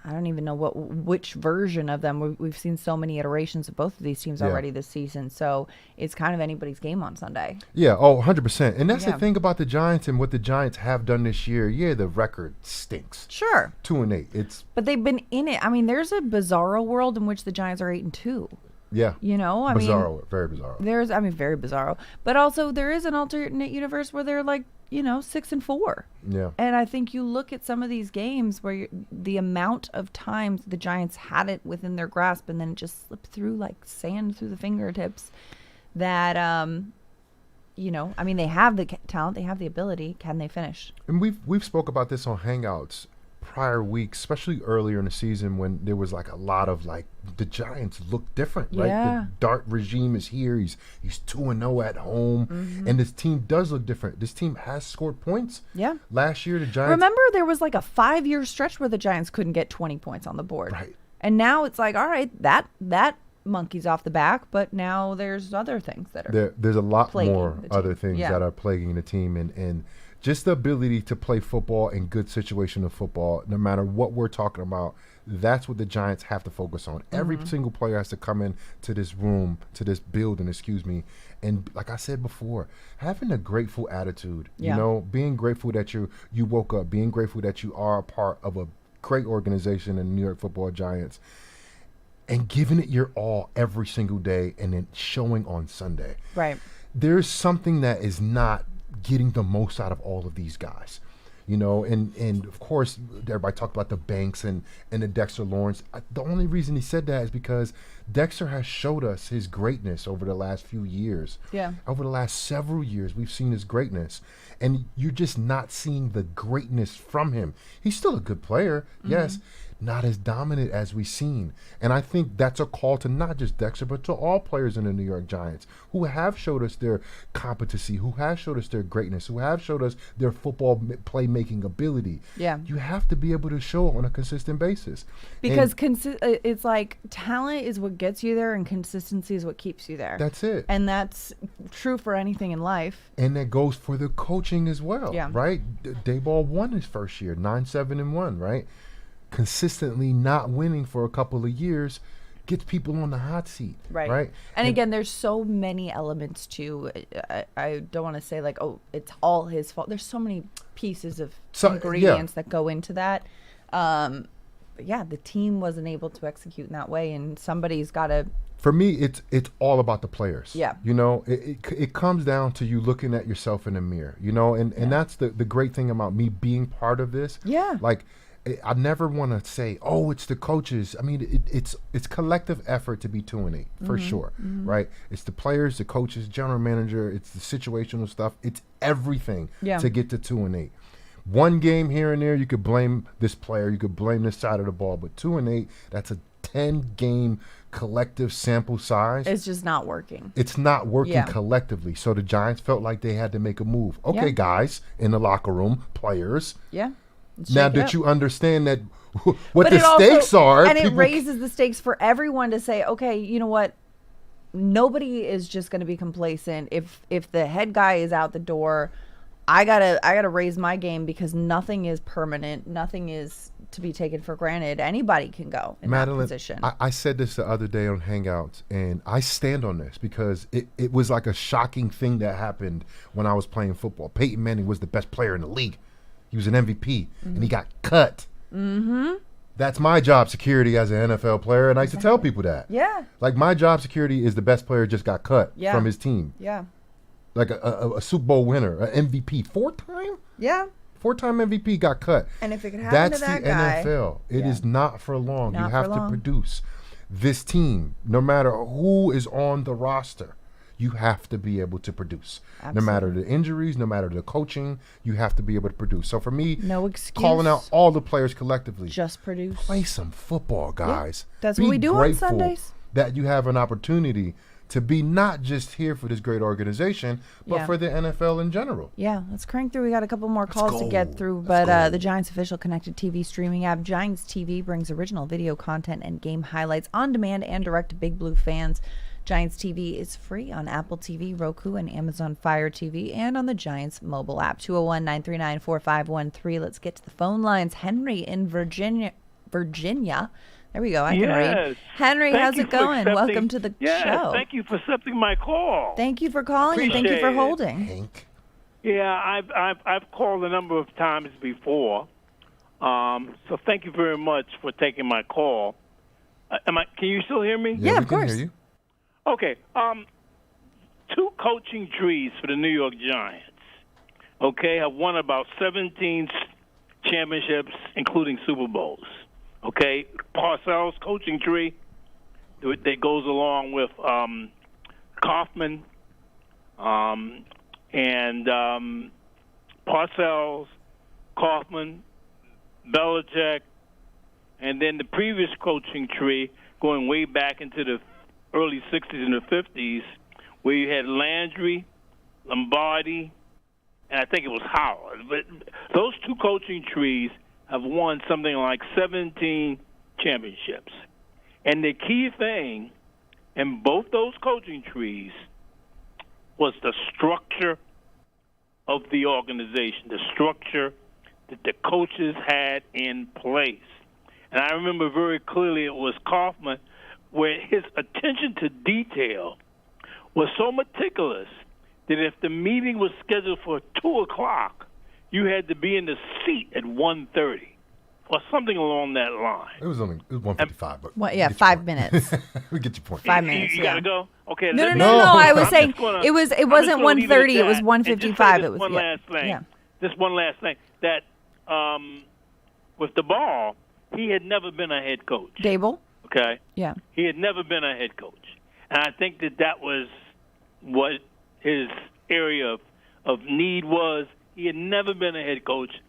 I don't even know which version of them. We've seen so many iterations of both of these teams already this season, so it's kind of anybody's game on Sunday. Yeah, 100%. And that's Yeah. the thing about the Giants and what the Giants have done this year. Yeah, the record stinks. Sure, 2-8. but they've been in it. I mean, there's a bizarro world in which the Giants are 8-2. Yeah. I mean, very bizarre. very bizarro. But also there is an alternate universe where they're like, 6-4. Yeah. And I think you look at some of these games where the amount of times the Giants had it within their grasp and then it just slipped through like sand through the fingertips that, I mean, they have the talent, they have the ability. Can they finish? And we've spoke about this on Hangouts prior weeks, especially earlier in the season when there was like a lot of like the Giants look different, right? Yeah. The Dart regime is here. He's 2-0 at home, and this team does look different. This team has scored points. Yeah. Last year, the Giants. Remember, there was like a 5-year stretch where the Giants couldn't get 20 points on the board. Right. And now it's like, all right, that monkey's off the back, but now there's other things that are There's a lot plaguing more the team. other things Yeah. that are plaguing the team, and just the ability to play football and good situational football, no matter what we're talking about. That's what the Giants have to focus on. Every single player has to come in to this room, to this building, and like I said before, having a grateful attitude. Yeah. Being grateful that you woke up, being grateful that you are a part of a great organization in the New York Football Giants, and giving it your all every single day, and then showing on Sunday. right. There's something that is not getting the most out of all of these guys. And of course, everybody talked about the Banks and the Dexter Lawrence. The only reason he said that is because Dexter has showed us his greatness over the last few years. Yeah. Over the last several years, we've seen his greatness. And you're just not seeing the greatness from him. He's still a good player, yes, not as dominant as we've seen. And I think that's a call to not just Dexter, but to all players in the New York Giants who have showed us their competency, who have showed us their greatness, who have showed us their football playmaking ability. Yeah. You have to be able to show it on a consistent basis. Because it's like talent is what gets you there and consistency is what keeps you there. That's it. And that's true for anything in life. And that goes for the coaching as well, Yeah. right? Dayball won his first year, 9-7-1, right? Consistently not winning for a couple of years gets people on the hot seat, right? And again, there's so many elements to I don't want to say like, oh, it's all his fault. There's so many pieces of ingredients that go into that. But yeah, the team wasn't able to execute in that way, and somebody's got to. For me, it's all about the players. Yeah. It comes down to you looking at yourself in the mirror, and that's the great thing about me being part of this. Yeah. Like, I never want to say, oh, it's the coaches. I mean, it's collective effort to be 2-8 for sure, right? It's the players, the coaches, general manager. It's the situational stuff. It's everything to get to 2-8. One game here and there, you could blame this player, you could blame this side of the ball, but 2-8, that's a 10-game collective sample size. It's just not working. It's not working collectively. So the Giants felt like they had to make a move. Okay, guys, in the locker room, players. Yeah. Now that you understand that what the stakes are. And it raises the stakes for everyone to say, okay, you know what? Nobody is just going to be complacent. If the head guy is out the door, I gotta raise my game because nothing is permanent. Nothing is to be taken for granted. Anybody can go in that position. I said this the other day on Hangouts, and I stand on this because it was like a shocking thing that happened when I was playing football. Peyton Manning was the best player in the league. He was an MVP, and he got cut. Mm-hmm. That's my job security as an NFL player, and I used to tell people that. Yeah. Like, my job security is the best player just got cut from his team. Yeah. Like a Super Bowl winner, an MVP, 4-time? Yeah. 4-time MVP got cut. And if it could happen to that guy. That's the NFL. It is not for long. Not you have for to long. produce. This team, no matter who is on the roster, you have to be able to produce. Absolutely. No matter the injuries, no matter the coaching, you have to be able to produce. So for me, no excuse. Calling out all the players collectively. Just produce. Play some football, guys. Yeah, that's be what we do on grateful Sundays. That you have an opportunity to be not just here for this great organization, but for the NFL in general. Yeah, let's crank through. We got a couple more calls to get through, but the Giants official connected TV streaming app, Giants TV, brings original video content and game highlights on demand and direct to Big Blue fans. Giants TV is free on Apple TV, Roku, and Amazon Fire TV, and on the Giants mobile app. 201-939-4513. Let's get to the phone lines. Henry in Virginia. There we go. I can read. Henry, how's it going? Welcome to the show. Thank you for accepting my call. Thank you for calling and thank you for holding. Hank. Yeah, I've called a number of times before, so thank you very much for taking my call. Can you still hear me? Yeah, of course. Can hear you. Okay. 2 coaching trees for the New York Giants. Okay, have won about 17 championships, including Super Bowls. Okay, Parcells' coaching tree that goes along with Kaufman and Parcells, Kaufman, Belichick, and then the previous coaching tree going way back into the early 60s and the 50s, where you had Landry, Lombardi, and I think it was Howard. But those 2 coaching trees have won something like 17 championships. And the key thing in both those coaching trees was the structure of the organization, the structure that the coaches had in place. And I remember very clearly it was Kaufman, where his attention to detail was so meticulous that if the meeting was scheduled for 2 o'clock, you had to be in the seat at 1:30 or something along that line. It was 1:55, but 5 minutes. We get your point. 5 minutes. You gotta go. Okay. No. I was saying it wasn't 1:30. It was 1:55. It was one last thing. Yeah. Just one last thing. That with the ball, he had never been a head coach. Dable. Okay. Yeah. He had never been a head coach, and I think that was what his area of need was. He had never been a head coach,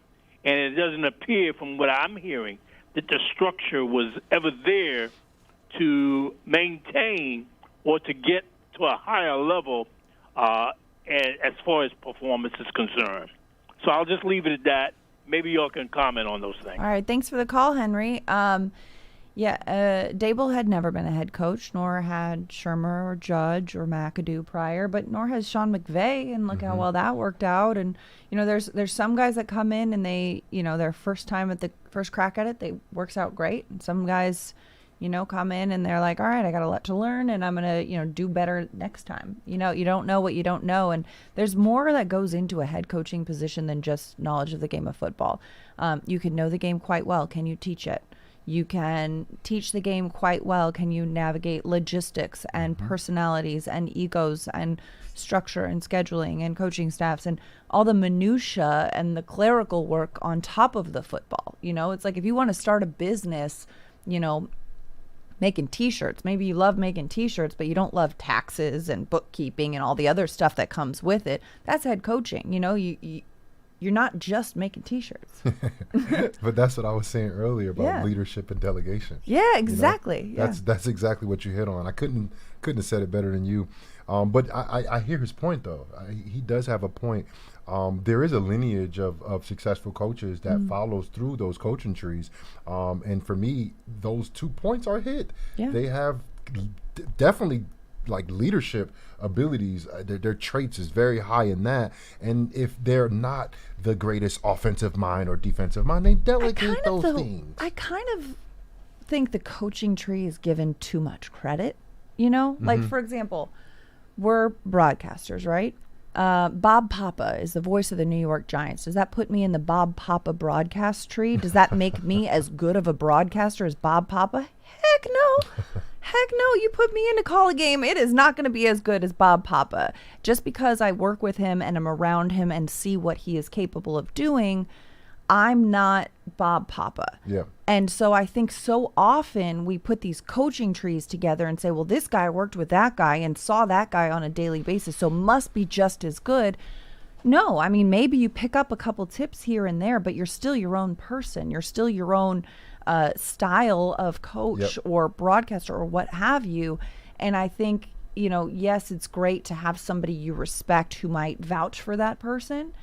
and it doesn't appear from what I'm hearing that the structure was ever there to maintain or to get to a higher level as far as performance is concerned. So I'll just leave it at that. Maybe y'all can comment on those things. All right. Thanks for the call, Henry. Dable had never been a head coach, nor had Shermer or Judge or McAdoo prior, but nor has Sean McVay, and look how well that worked out. And, there's some guys that come in and they, their first crack at it, works out great. And some guys, come in and they're like, all right, I got a lot to learn and I'm going to, do better next time. You don't know what you don't know. And there's more that goes into a head coaching position than just knowledge of the game of football. You can know the game quite well. Can you teach it? You can teach the game quite well. Can you navigate logistics and personalities and egos and structure and scheduling and coaching staffs and all the minutia and the clerical work on top of the football? It's like if you want to start a business, making T-shirts, maybe you love making T-shirts, but you don't love taxes and bookkeeping and all the other stuff that comes with it. That's head coaching. You're not just making T-shirts. But that's what I was saying earlier about leadership and delegation. Yeah, exactly. That's exactly what you hit on. I couldn't have said it better than you. But I hear his point, though. He does have a point. There is a lineage of successful coaches that follows through those coaching trees. And for me, those 2 points are hit. Yeah. They have definitely like leadership abilities, their traits is very high in that. And if they're not the greatest offensive mind or defensive mind, they delegate those things. I kind of think the coaching tree is given too much credit. You know, like for example, we're broadcasters, right? Bob Papa is the voice of the New York Giants. Does that put me in the Bob Papa broadcast tree? Does that make me as good of a broadcaster as Bob Papa? Heck no. Heck no. You put me in to call a game, it is not going to be as good as Bob Papa. Just because I work with him and I'm around him and see what he is capable of doing, I'm not Bob Papa. Yeah. And so I think so often we put these coaching trees together and say, well, this guy worked with that guy and saw that guy on a daily basis, so must be just as good. No, I mean, maybe you pick up a couple tips here and there, but you're still your own person. You're still your own style of coach or broadcaster or what have you. And I think, you know, yes, it's great to have somebody you respect who might vouch for that person.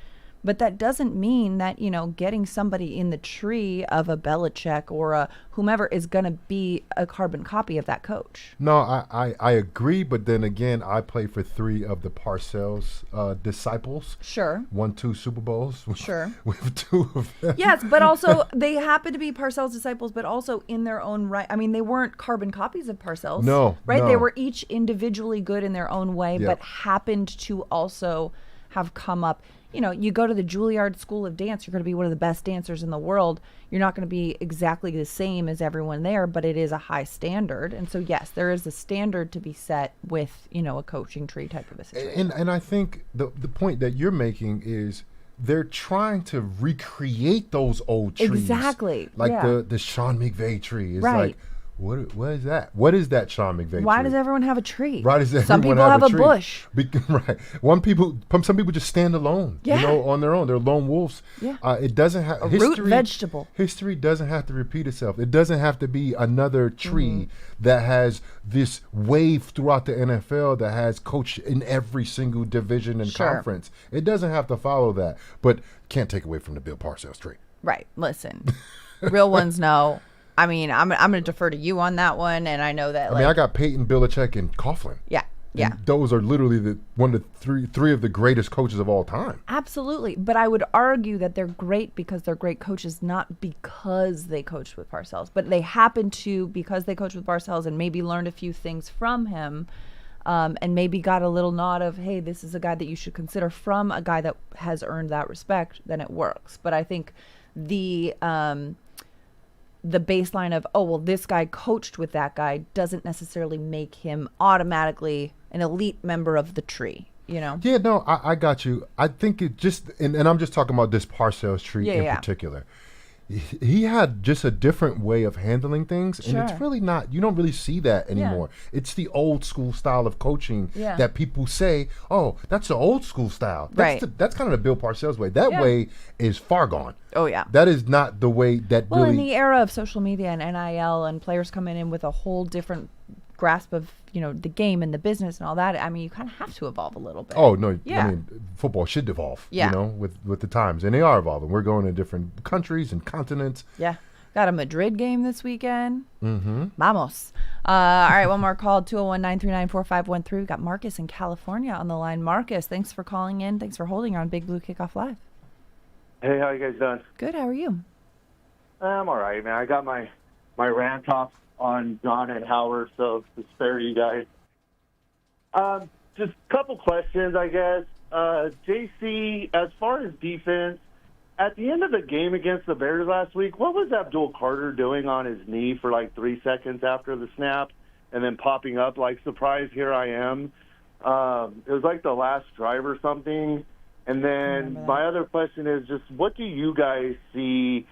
But that doesn't mean that, you know, getting somebody in the tree of a Belichick or a whomever is going to be a carbon copy of that coach. No, I agree. But then again, I play for 3 of the Parcells disciples. Sure. Won 2 Super Bowls. Sure. With 2 of them. Yes, but also they happen to be Parcells disciples, but also in their own right. I mean, they weren't carbon copies of Parcells. No. Right? No. They were each individually good in their own way, Yep. but happened to also have come up. You know, you go to the Juilliard School of Dance, you're going to be one of the best dancers in the world. You're not going to be exactly the same as everyone there, but it is a high standard. And so, yes, there is a standard to be set with, you know, a coaching tree type of a situation. And I think the point that you're making is they're trying to recreate those old trees. Exactly. Like yeah. the Sean McVay tree. It's Right. like, what is that? What is that Sean McVay tree? Why does everyone have a tree? Why does Some everyone people have a tree? bush. Right. Some people just stand alone. Yeah. You know, on their own. They're lone wolves. Yeah. It doesn't have A root vegetable. History doesn't have to repeat itself. It doesn't have to be another tree that has this wave throughout the NFL that has coached in every single division and Sure. conference. It doesn't have to follow that. But can't take away from the Bill Parcells tree. Right. Listen, real ones know. I mean, I'm going to defer to you on that one, and I know that. I mean, I got Peyton, Belichick, and Coughlin. Yeah, yeah. And those are literally one of the three of the greatest coaches of all time. Absolutely, but I would argue that they're great because they're great coaches, not because they coached with Parcells, but they happen to because they coached with Parcells and maybe learned a few things from him, and maybe got a little nod of, hey, this is a guy that you should consider from a guy that has earned that respect. Then it works. But I think the baseline of, oh, well, this guy coached with that guy doesn't necessarily make him automatically an elite member of the tree, you know? Yeah, no, I got you. I think it just, and I'm just talking about this Parcells tree in particular. He had just a different way of handling things, and Sure. it's really not, you don't really see that anymore. It's the old school style of coaching that people say, oh, that's the old school style. That's Right. That's kind of the Bill Parcells way. That Yeah. way is far gone. Oh, yeah. That is not the way that Well, really. in the era of social media and NIL and players coming in with a whole different grasp of, you know, the game and the business and all that, I mean, you kind of have to evolve a little bit. Oh, no. Yeah. I mean, football should evolve, Yeah. you know, with the times. And they are evolving. We're going to different countries and continents. Yeah. Got a Madrid game this weekend. Mm-hmm. Vamos. All right, one more call, 201-939-4513. We got Marcus in California on the line. Marcus, thanks for calling in. Thanks for holding. You're on Big Blue Kickoff Live. Hey, how you guys doing? Good. How are you? I'm all right, man. I got my rant off on John and Howard, so to spare you guys. Just a couple questions, I guess. JC, as far as defense, at the end of the game against the Bears last week, what was Abdul Carter doing on his knee for like 3 seconds after the snap and then popping up like, surprise, here I am? It was like the last drive or something. And then my other question is just, what do you guys see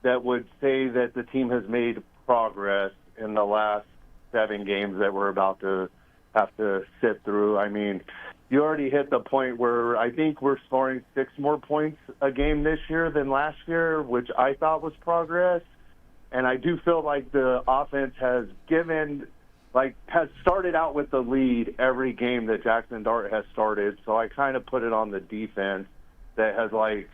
that would say that the team has made progress in the last 7 games that we're about to have to sit through? I mean, you already hit the point where I think we're scoring 6 more points a game this year than last year, which I thought was progress. And I do feel like the offense has started out with the lead every game that Jackson Dart has started. So I kind of put it on the defense that has, like,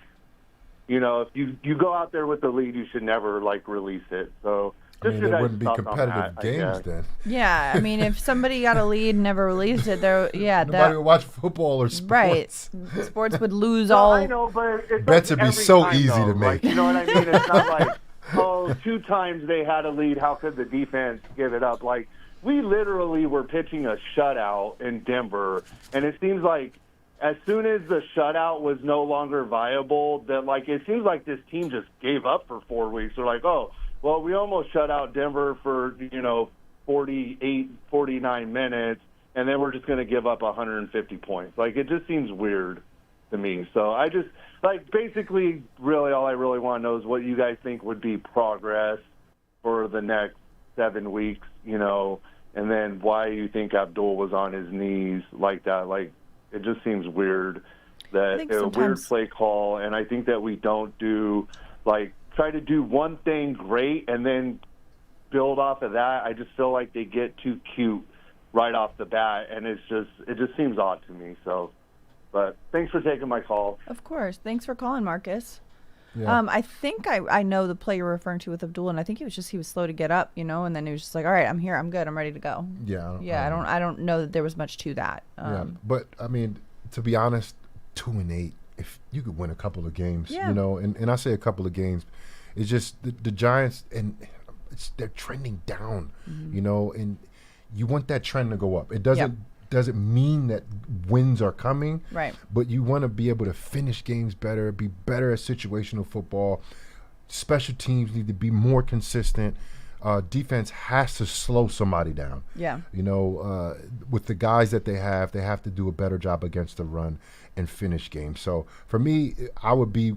you know, if you go out there with the lead, you should never, like, release it. So I mean, your there guys' wouldn't be thoughts on competitive that, I games guess. then. Yeah, I mean, if somebody got a lead and never released it, Nobody would watch football or sports. right. Sports would lose No, all. I know, but it's Bets like would be every so time, easy though. to make. Like, you know what I mean? It's not like, oh, 2 times they had a lead. How could the defense give it up? Like, we literally were pitching a shutout in Denver, and it seems like as soon as the shutout was no longer viable, that like it seems like this team just gave up for 4 weeks. They're like, oh, well, we almost shut out Denver for 48, 49 minutes, and then we're just going to give up 150 points. Like, it just seems weird to me. So I just basically really all I really want to know is what you guys think would be progress for the next 7 weeks, and then why you think Abdul was on his knees like that. Like, it just seems weird that it's a weird play call, and I think that we don't try to do one thing great and then build off of that. I just feel like they get too cute right off the bat, and it just seems odd to me. So, but thanks for taking my call. Of course. Thanks for calling, Marcus. Yeah. I think I know the play you're referring to with Abdul, and I think he was slow to get up, and then he was just like, all right, I'm here, I'm good, I'm ready to go. Yeah. I don't know that there was much to that. But I mean, to be honest, 2-8. If you could win a couple of games, and I say a couple of games, it's just the Giants, and they're trending down, and you want that trend to go up. It doesn't mean that wins are coming, right? But you want to be able to finish games better, be better at situational football. Special teams need to be more consistent. Defense has to slow somebody down. Yeah. With the guys that they have to do a better job against the run and finish games. So for me, I would be,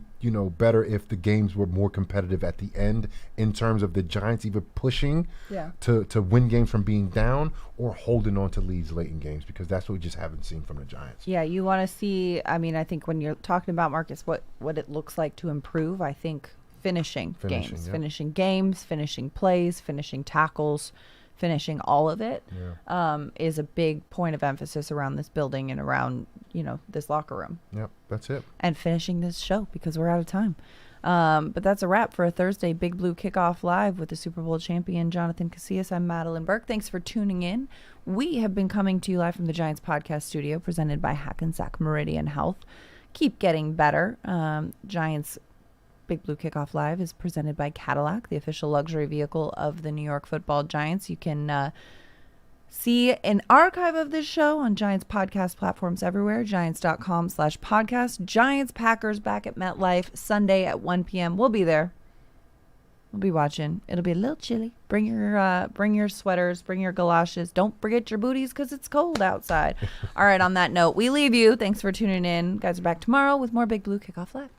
better if the games were more competitive at the end in terms of the Giants either pushing to win games from being down or holding on to leads late in games, because that's what we just haven't seen from the Giants. Yeah, you want to see, I think when you're talking about, Marcus, what it looks like to improve, I think finishing games, finishing plays, finishing tackles, finishing all of it is a big point of emphasis around this building and around, this locker room. Yep, that's it. And finishing this show, because we're out of time. But that's a wrap for a Thursday Big Blue Kickoff Live with the Super Bowl champion, Jonathan Casillas. I'm Madelyn Burke. Thanks for tuning in. We have been coming to you live from the Giants podcast studio, presented by Hackensack Meridian Health. Keep getting better. Giants Big Blue Kickoff Live is presented by Cadillac, the official luxury vehicle of the New York Football Giants. You can see an archive of this show on Giants podcast platforms everywhere, giants.com/podcast. Giants Packers back at MetLife Sunday at 1 p.m. We'll be there. We'll be watching. It'll be a little chilly. Bring your sweaters, bring your galoshes. Don't forget your booties, because it's cold outside. All right, on that note, we leave you. Thanks for tuning in. Guys are back tomorrow with more Big Blue Kickoff Live.